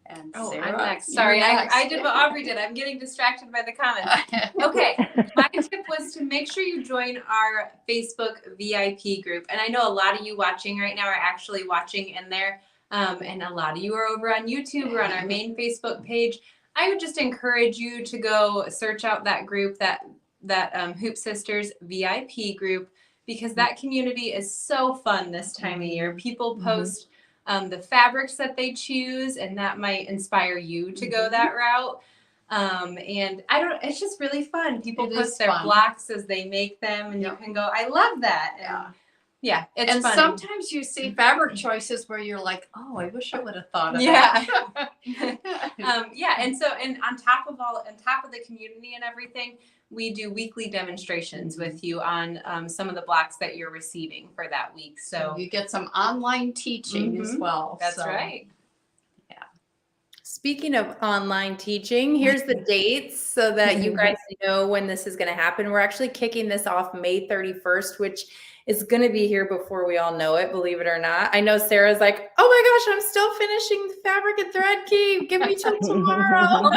And Sarah, I'm next. Sorry, I did what Aubrey did. I'm getting distracted by the comments. Okay, my tip was to make sure you join our Facebook VIP group. And I know a lot of you watching right now are actually watching in there. And a lot of you are over on YouTube or on our main Facebook page. I would just encourage you to go search out that group, that Hoop Sisters VIP group, because that community is so fun this time of year. People post the fabrics that they choose, and that might inspire you to go that route. And it's just really fun. People post their blocks as they make them, and you can go, I love that. And yeah, it's and fun. Sometimes you see fabric choices where you're like, oh, I wish I would have thought of that. And on top of the community and everything, we do weekly demonstrations with you on some of the blocks that you're receiving for that week. So you get some online teaching as well. That's right. Yeah. Speaking of online teaching, here's the dates so that you guys know when this is going to happen. We're actually kicking this off May 31st, which is going to be here before we all know it, believe it or not. I know Sarah's like, oh my gosh, I'm still finishing the fabric and thread key. Give me till tomorrow.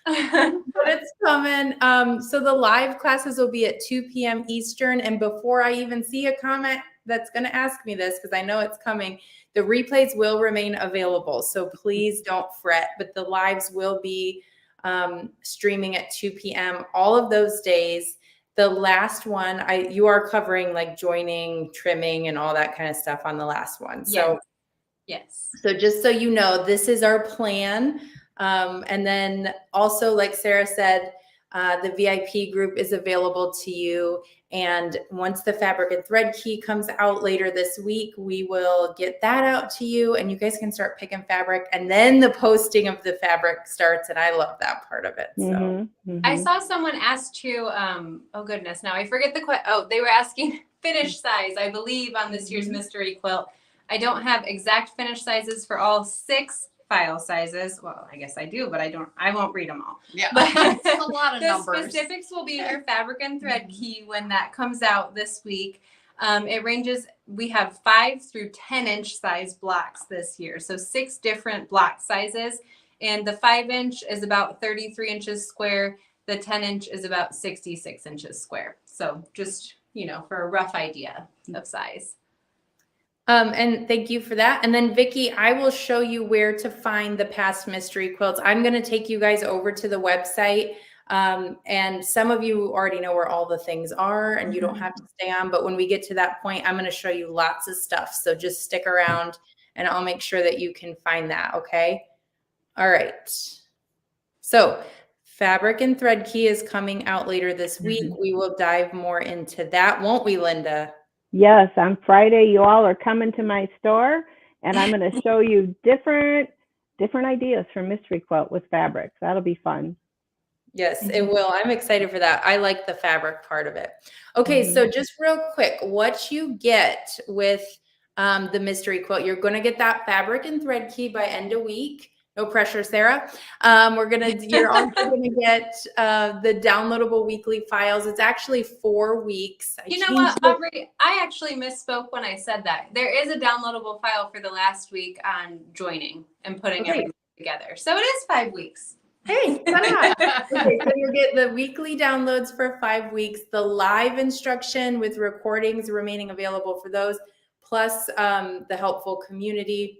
But it's coming. So the live classes will be at 2 p.m. Eastern. And before I even see a comment that's going to ask me this, because I know it's coming, the replays will remain available. So please don't fret, but the lives will be streaming at 2 p.m. all of those days. The last one, you are covering like joining, trimming, and all that kind of stuff on the last one. So yes. So just so you know, this is our plan. And then also, like Sarah said, the VIP group is available to you. And once the fabric and thread key comes out later this week, we will get that out to you and you guys can start picking fabric. And then the posting of the fabric starts. And I love that part of it. So I saw someone ask too, oh goodness, now I forget the question. Oh, they were asking finish size, I believe, on this year's mystery quilt. I don't have exact finish sizes for all 6 file sizes. Well, I guess I do, but I won't read them all. Yeah, But it's a lot of the numbers. specifics will be in your fabric and thread key when that comes out this week. It ranges, we have 5 through 10-inch size blocks this year. So 6 different block sizes. And the 5-inch is about 33 inches square. The 10-inch is about 66 inches square. So just, for a rough idea of size. And thank you for that. And then Vicki, I will show you where to find the past mystery quilts. I'm going to take you guys over to the website. And some of you already know where all the things are and you don't have to stay on. But when we get to that point, I'm going to show you lots of stuff. So just stick around and I'll make sure that you can find that. Okay. All right. So fabric and thread key is coming out later this week. We will dive more into that, won't we, Linda? Yes, on Friday, you all are coming to my store, and I'm going to show you different ideas for mystery quilt with fabrics. That'll be fun. Yes, it will. I'm excited for that. I like the fabric part of it. Okay, so just real quick, what you get with the mystery quilt, you're going to get that fabric and thread key by end of week. No pressure, Sarah. You're also going to get the downloadable weekly files. It's actually 4 weeks. You know what, Aubrey? I actually misspoke when I said that. There is a downloadable file for the last week on joining and putting everything together. So it is 5 weeks. Hey, okay, so you get the weekly downloads for 5 weeks, the live instruction with recordings remaining available for those, plus the helpful community.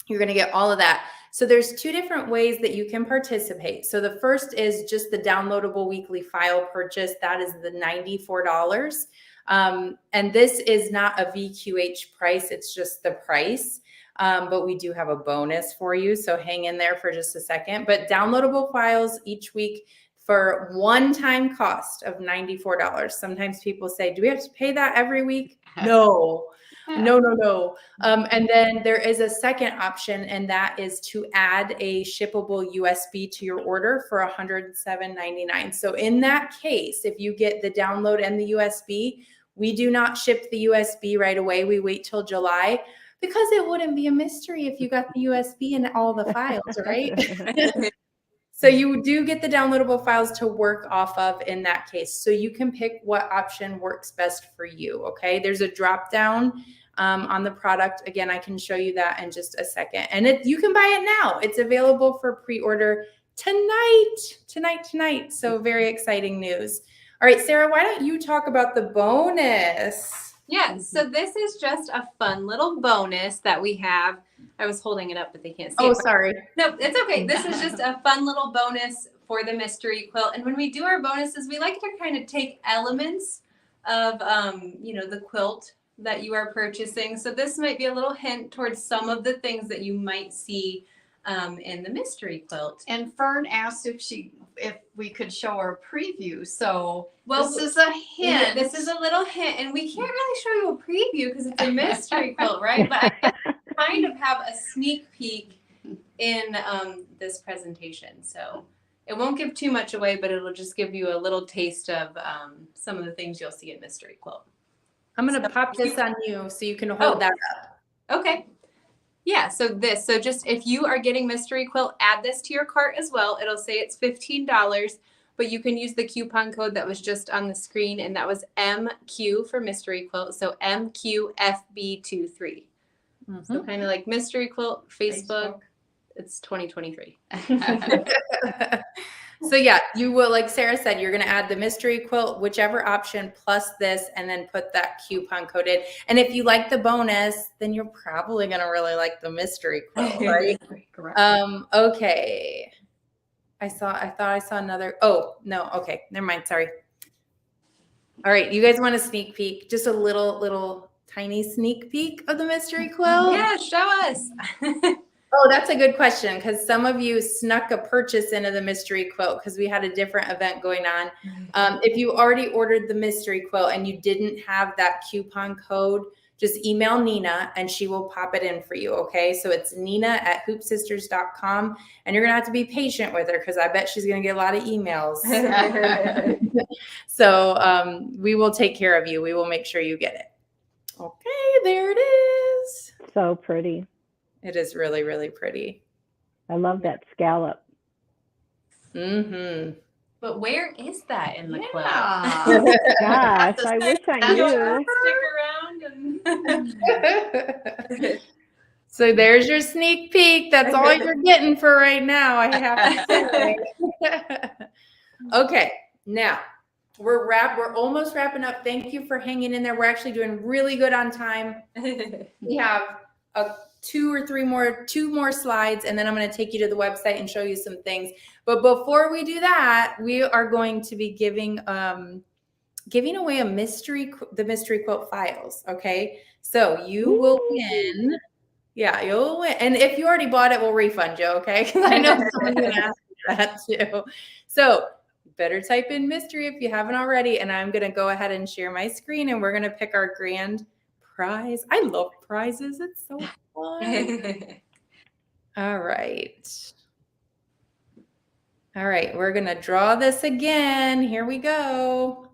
You're going to get all of that. So there's 2 different ways that you can participate. So the first is just the downloadable weekly file purchase. That is the $94. And this is not a VQH price. It's just the price. But we do have a bonus for you. So hang in there for just a second. But downloadable files each week for one-time cost of $94. Sometimes people say, do we have to pay that every week? No. No. And then there is a second option, and that is to add a shippable USB to your order for $107.99. So in that case, if you get the download and the USB, we do not ship the USB right away. We wait till July because it wouldn't be a mystery if you got the USB and all the files, right? So you do get the downloadable files to work off of in that case. So you can pick what option works best for you, okay? There's a drop down on the product. Again, I can show you that in just a second. And you can buy it now. It's available for pre-order tonight. So very exciting news. All right, Sarah, why don't you talk about the bonus? Yeah, so this is just a fun little bonus that we have. I was holding it up, but they can't see it. Oh, sorry. No, it's okay. This is just a fun little bonus for the mystery quilt. And when we do our bonuses, we like to kind of take elements of, the quilt that you are purchasing. So this might be a little hint towards some of the things that you might see in the mystery quilt. And Fern asked if we could show her a preview. So well, this is a hint. This is a little hint, and we can't really show you a preview because it's a mystery quilt, right? But I guess we kind of have a sneak peek in this presentation. So it won't give too much away, but it'll just give you a little taste of some of the things you'll see in mystery quilt. I'm going to pop this on you so you can hold that up. Okay. Yeah, so just if you are getting mystery quilt, add this to your cart as well. It'll say it's $15, but you can use the coupon code that was just on the screen, and that was MQ for mystery quilt. So MQFB23. So kind of like mystery quilt, Facebook. It's 2023. So yeah, you will, like Sarah said, you're going to add the mystery quilt, whichever option, plus this, and then put that coupon code in. And if you like the bonus, then you're probably going to really like the mystery quilt, right? Correct. Okay. I thought I saw another. Oh, no. Okay. Never mind. Sorry. All right. You guys want a sneak peek? Just a little tiny sneak peek of the mystery quilt? Yeah, show us. Oh, that's a good question, because some of you snuck a purchase into the mystery quilt because we had a different event going on. If you already ordered the mystery quilt and you didn't have that coupon code, just email Nina and she will pop it in for you. Okay. So it's Nina@hoopsisters.com, and you're going to have to be patient with her because I bet she's going to get a lot of emails. So we will take care of you. We will make sure you get it. Okay. There it is. So pretty. It is really, really pretty. I love that scallop. Mm-hmm. But where is that in the quilt? Gosh, I wish I knew. Stick around and So there's your sneak peek. That's all you're getting for right now, I have to say. Okay, now we're almost wrapping up. Thank you for hanging in there. We're actually doing really good on time. We have two more slides, and then I'm going to take you to the website and show you some things. But before we do that, we are going to be giving away the mystery quilt files. Okay, so you will win. Yeah, you'll win. And if you already bought it, we'll refund you. Okay, because I know someone's going to ask you that too. So better type in mystery if you haven't already. And I'm going to go ahead and share my screen, and we're going to pick our grand prize. I love prizes. It's so fun. All right. All right. We're going to draw this again. Here we go.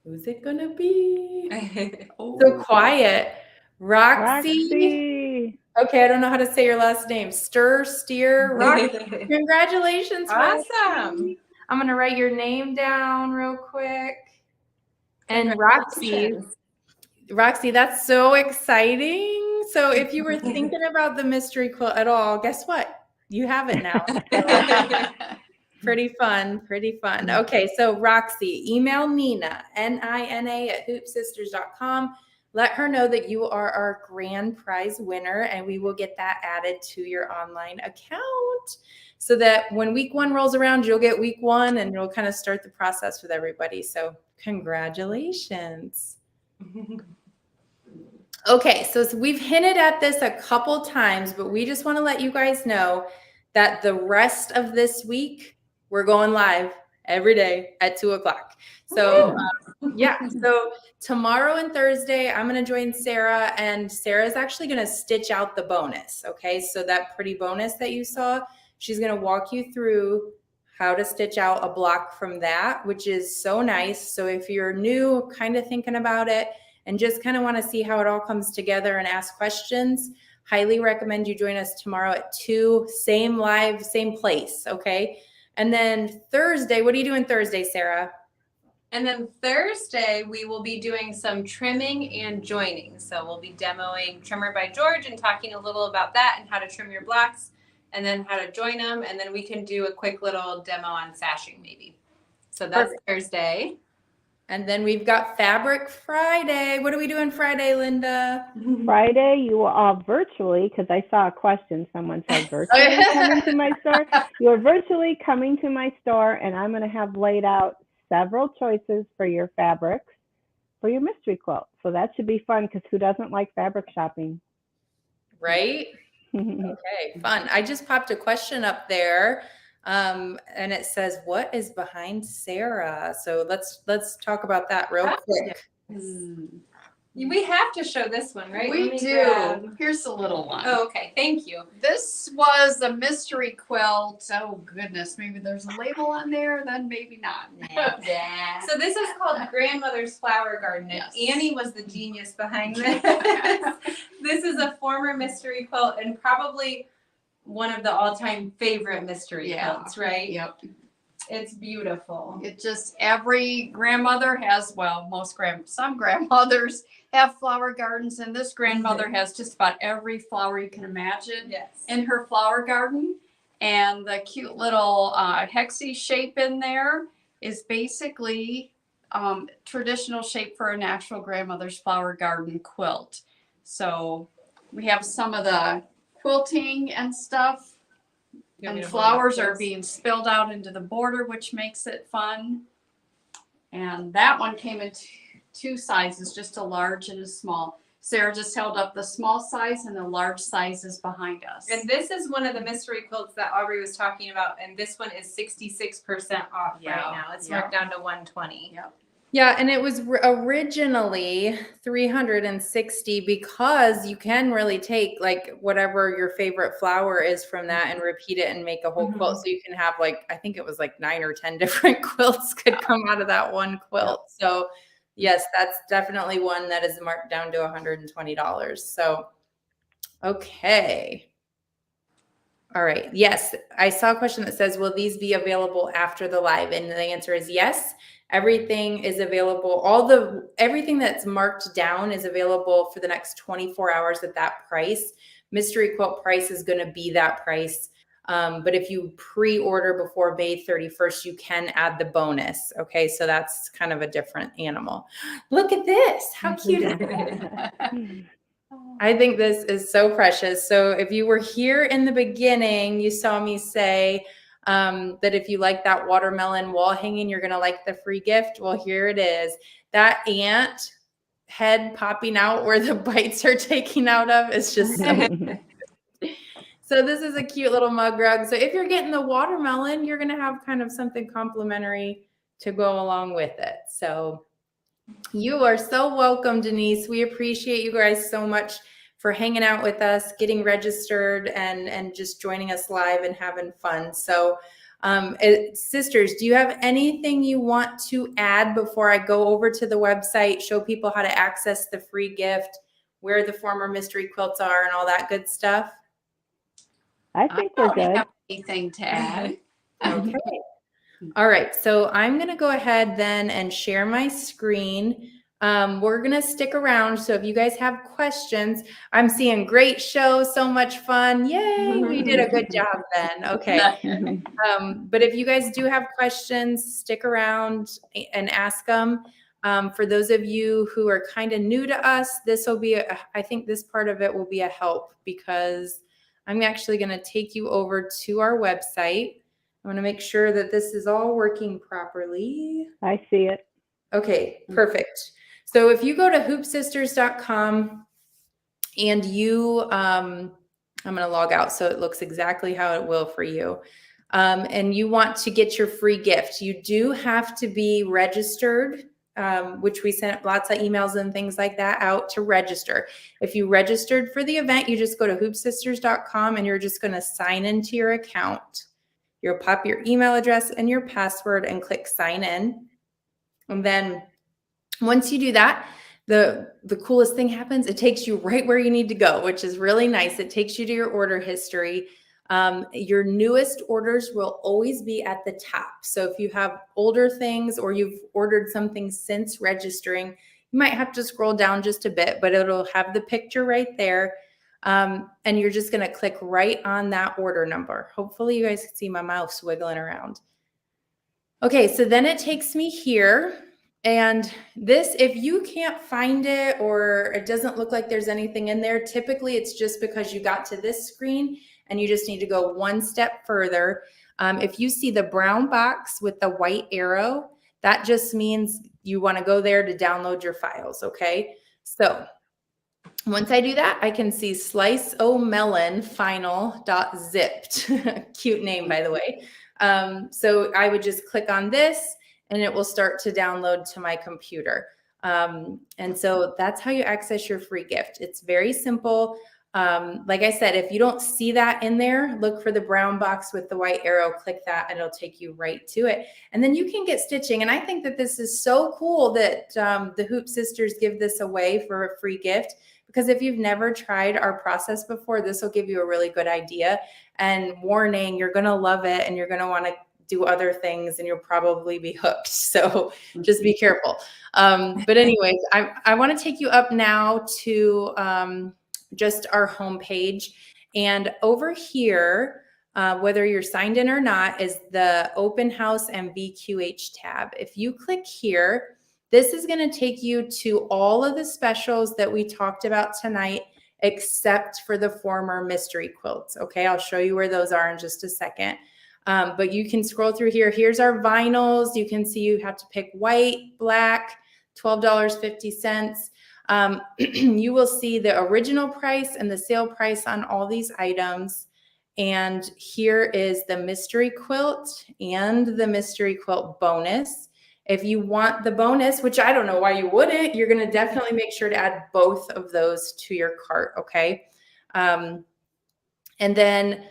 Who's it going to be? So quiet. Roxy. Okay. I don't know how to say your last name. Steer. Roxy. Congratulations. Awesome. Roxy. I'm going to write your name down real quick. And Roxy, that's so exciting. So if you were thinking about the mystery quilt at all, guess what? You have it now. Pretty fun. Okay, so Roxy, email Nina, NINA@hoopsisters.com. Let her know that you are our grand prize winner, and we will get that added to your online account so that when week 1 rolls around, you'll get week 1, and you'll kind of start the process with everybody. So congratulations. Okay, so we've hinted at this a couple times, but we just want to let you guys know that the rest of this week, we're going live every day at 2:00. So so tomorrow and Thursday, I'm going to join Sarah, and Sarah's actually going to stitch out the bonus. Okay, so that pretty bonus that you saw, she's going to walk you through how to stitch out a block from that, which is so nice. So if you're new, kind of thinking about it and just kind of want to see how it all comes together and ask questions, highly recommend you join us tomorrow at 2, same live, same place. Okay. And then Thursday, what are you doing Thursday, Sarah? And then Thursday, we will be doing some trimming and joining. So we'll be demoing Trimmer by George and talking a little about that and how to trim your blocks and then how to join them. And then we can do a quick little demo on sashing maybe. So that's perfect. Thursday. And then we've got Fabric Friday. What are we doing Friday, Linda? Friday, you will all virtually, because I saw a question. Someone said virtually coming to my store. You are virtually coming to my store, and I'm going to have laid out several choices for your fabrics for your mystery quilt. So that should be fun, because who doesn't like fabric shopping? Right? Okay, fun. I just popped a question up there. And it says, what is behind Sarah? So let's talk about that real quick. We have to show this one, right? Let We me do. grab- Here's a little one. Oh, okay. Thank you. This was a mystery quilt. Oh goodness, maybe there's a label on there, then maybe not. So this is called Grandmother's Flower Garden. And Yes. Annie was the genius behind this. This is a former mystery quilt and probably one of the all-time favorite mystery quilts, right? Yep. It's beautiful. It just, every grandmother has, well, some grandmothers have flower gardens, and this grandmother has just about every flower you can imagine Yes. in her flower garden. And the cute little hexie shape in there is basically traditional shape for a natural grandmother's flower garden quilt. So we have some of the quilting and stuff. And flowers are being spilled out into the border, which makes it fun. And that one came in two sizes, just a large and a small. Sarah just held up the small size, and the large size is behind us. And this is one of the mystery quilts that Aubrey was talking about, and this one is 66% off right now. It's marked down to $120. Yep. Yeah, and it was originally $360 because you can really take like whatever your favorite flower is from that and repeat it and make a whole quilt. So you can have like, I think it was like 9 or 10 different quilts could come out of that one quilt. So yes, that's definitely one that is marked down to $120. So, okay. All right. Yes, I saw a question that says, will these be available after the live? And the answer is yes. Everything is available. Everything that's marked down is available for the next 24 hours at that price. Mystery quilt price is going to be that price. But if you pre-order before May 31st, you can add the bonus. Okay. So that's kind of a different animal. Look at this. How cute is that? I think this is so precious. So if you were here in the beginning, you saw me say that if you like that watermelon wall hanging, you're going to like the free gift. Well, here it is. That ant head popping out where the bites are taking out of is just so So this is a cute little mug rug. So if you're getting the watermelon, you're going to have kind of something complimentary to go along with it. So you are so welcome, Denise. We appreciate you guys so much for hanging out with us, getting registered, and just joining us live and having fun. So sisters, do you have anything you want to add before I go over to the website, show people how to access the free gift, where the former mystery quilts are, and all that good stuff? I think we're don't good. have anything to add. Okay. All right. So I'm going to go ahead then and share my screen. We're going to stick around. So if you guys have questions, I'm seeing great show, so much fun. Yay. We did a good job then. Okay. But if you guys do have questions, stick around and ask them. For those of you who are kind of new to us, this will be, I think this part of it will be a help, because I'm actually going to take you over to our website. I want to make sure that this is all working properly. I see it. Okay, perfect. So if you go to hoopsisters.com and you, I'm going to log out so it looks exactly how it will for you. And you want to get your free gift, you do have to be registered, which we sent lots of emails and things like that out to register. If you registered for the event, you just go to hoopsisters.com and you're just going to sign into your account. You'll pop your email address and your password and click sign in. And then once you do that, the coolest thing happens. It takes you right where you need to go, which is really nice. It takes you to your order history. Your newest orders will always be at the top. So if you have older things or you've ordered something since registering, you might have to scroll down just a bit, but it'll have the picture right there. And you're just going to click right on that order number. Hopefully you guys can see my mouse wiggling around. Okay, so then it takes me here. And this, if you can't find it or it doesn't look like there's anything in there, typically it's just because you got to this screen and you just need to go one step further. If you see the brown box with the white arrow, that just means you want to go there to download your files, okay? So once I do that, I can see sliceomelonfinal.zipped. Cute name, by the way. So I would just click on this and it will start to download to my computer. And so that's how you access your free gift. It's very simple. Like I said, if you don't see that in there, look for the brown box with the white arrow, click that, and it'll take you right to it. And then you can get stitching. And I think that this is so cool that the Hoop Sisters give this away for a free gift, because if you've never tried our process before, this will give you a really good idea. And warning, you're going to love it, and you're going to want to do other things, and you'll probably be hooked. So just be careful. But anyways, I want to take you up now to just our homepage. And over here, whether you're signed in or not, is the Open House and VQH tab. If you click here, this is going to take you to all of the specials that we talked about tonight, except for the former mystery quilts. Okay, I'll show you where those are in just a second. But you can scroll through here. Here's our vinyls. You can see you have to pick white, black, $12.50. You will see the original price and the sale price on all these items. And here is the mystery quilt and the mystery quilt bonus. If you want the bonus, which I don't know why you wouldn't, you're going to definitely make sure to add both of those to your cart. Okay. And then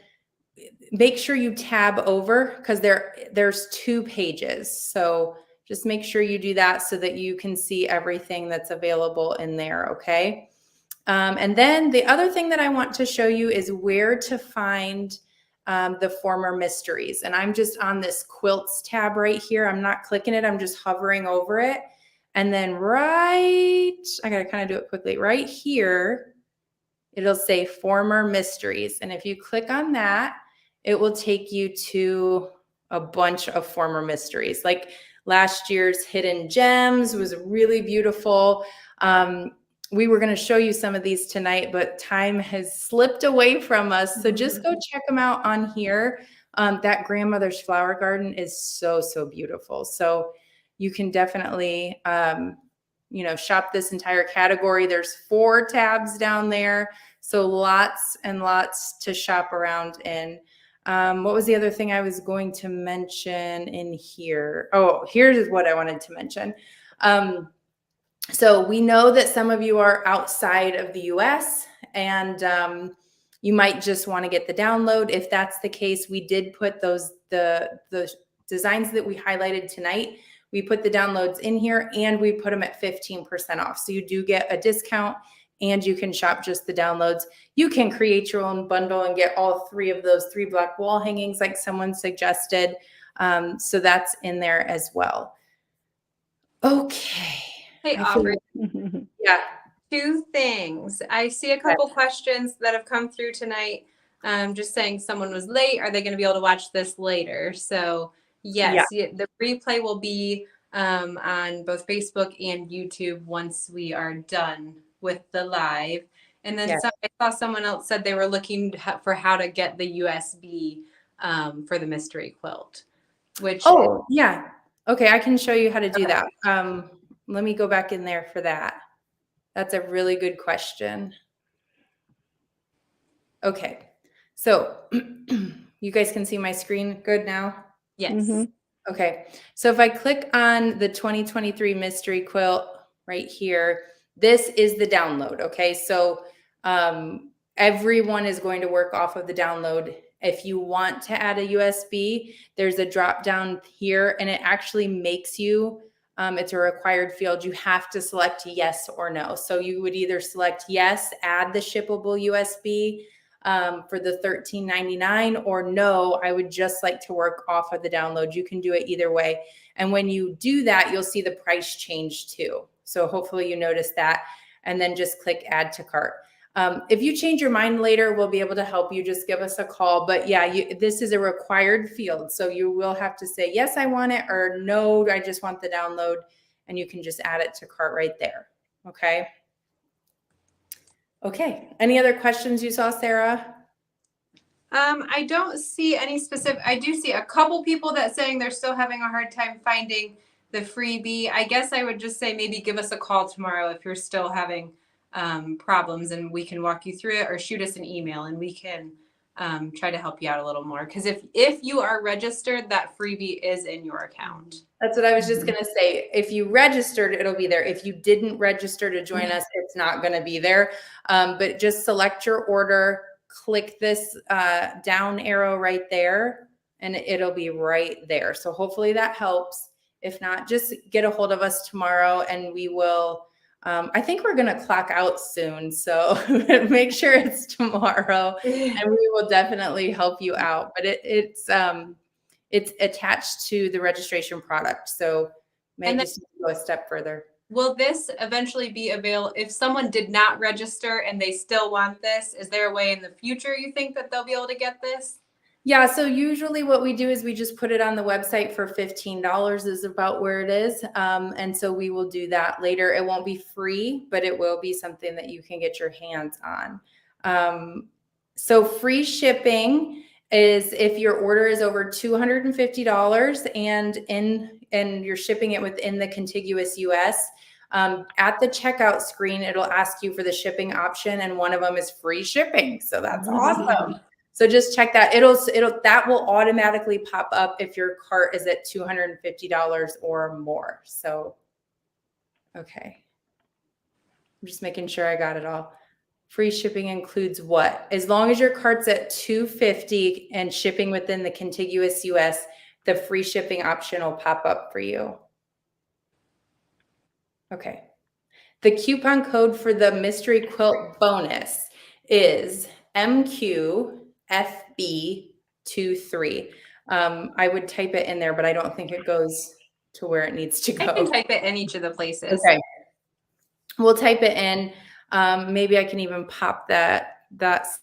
make sure you tab over, because there's 2 pages. So just make sure you do that so that you can see everything that's available in there. Okay. And then the other thing that I want to show you is where to find the former mysteries. And I'm just on this quilts tab right here. I'm not clicking it. I'm just hovering over it. And then I got to kind of do it quickly. Right here, it'll say former mysteries. And if you click on that, it will take you to a bunch of former mysteries. Like last year's Hidden Gems was really beautiful. We were going to show you some of these tonight, but time has slipped away from us. So just go check them out on here. That Grandmother's Flower Garden is so, so beautiful. So you can definitely, shop this entire category. There's 4 tabs down there. So lots and lots to shop around in. What was the other thing I was going to mention in here? Oh, here's what I wanted to mention. So we know that some of you are outside of the US, and you might just want to get the download. If that's the case, we did put the designs that we highlighted tonight. We put the downloads in here, and we put them at 15% off. So you do get a discount, and you can shop just the downloads. You can create your own bundle and get all 3 of those 3 black wall hangings like someone suggested. So that's in there as well. Okay. Hey, Aubrey. Yeah. 2 things. I see a couple questions that have come through tonight. Just saying someone was late. Are they going to be able to watch this later? So yes, the replay will be on both Facebook and YouTube once we are done with the live. And then I saw someone else said they were looking for how to get the USB for the mystery quilt. Which okay, I can show you how to do that. Let me go back in there for that. That's a really good question. Okay, so you guys can see my screen good now? Yes. Mm-hmm. Okay, so if I click on the 2023 mystery quilt right here, this is the download. Okay, so everyone is going to work off of the download. If you want to add a USB, there's a drop down here, and it actually makes you, it's a required field. You have to select yes or no. So you would either select yes, add the shippable USB for the $13.99, or no, I would just like to work off of the download. You can do it either way. And when you do that, you'll see the price change too. So hopefully you notice that, and then just click add to cart. If you change your mind later, we'll be able to help you. Just give us a call. But yeah, this is a required field. So you will have to say, yes, I want it, or no, I just want the download. And you can just add it to cart right there. Okay. Okay. Any other questions you saw, Sarah? I don't see any specific. I do see a couple people that saying they're still having a hard time finding the freebie. I guess I would just say maybe give us a call tomorrow if you're still having problems, and we can walk you through it, or shoot us an email and we can try to help you out a little more. Because if you are registered, that freebie is in your account. That's what I was just going to say. If you registered, it'll be there. If you didn't register to join us, it's not going to be there. But just select your order, click this down arrow right there, and it'll be right there. So hopefully that helps. If not, just get a hold of us tomorrow and we will, I think we're going to clock out soon. So make sure it's tomorrow and we will definitely help you out. But it's attached to the registration product. So maybe just go a step further. Will this eventually be available if someone did not register and they still want this? Is there a way in the future you think that they'll be able to get this? Yeah, so usually what we do is we just put it on the website for $15 is about where it is. And so we will do that later. It won't be free, but it will be something that you can get your hands on. So free shipping is if your order is over $250 and you're shipping it within the contiguous US. At the checkout screen, it'll ask you for the shipping option, and one of them is free shipping. So that's awesome. So just check that. That will automatically pop up if your cart is at $250 or more. So, okay. I'm just making sure I got it all. Free shipping includes what? As long as your cart's at $250 and shipping within the contiguous US, the free shipping option will pop up for you. Okay. The coupon code for the mystery quilt bonus is MQFB23. I would type it in there, but I don't think it goes to where it needs to go. I can type it in each of the places. Okay. We'll type it in. Maybe I can even pop that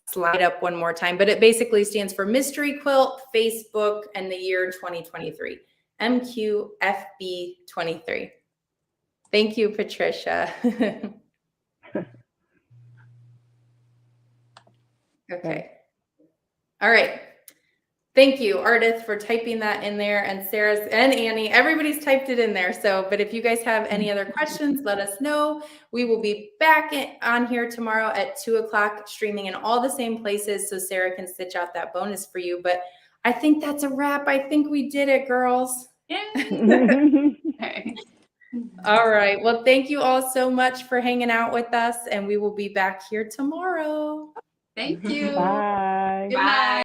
slide up one more time, but it basically stands for Mystery Quilt, Facebook, and the year 2023. MQFB23. Thank you, Patricia. Okay. All right. Thank you, Ardith, for typing that in there, and Sarah's and Annie. Everybody's typed it in there. So, but if you guys have any other questions, let us know. We will be back on here tomorrow at 2 o'clock, streaming in all the same places so Sarah can stitch out that bonus for you. But I think that's a wrap. I think we did it, girls. Yeah. Okay. All right. Well, thank you all so much for hanging out with us, and we will be back here tomorrow. Thank you. Bye. Good night.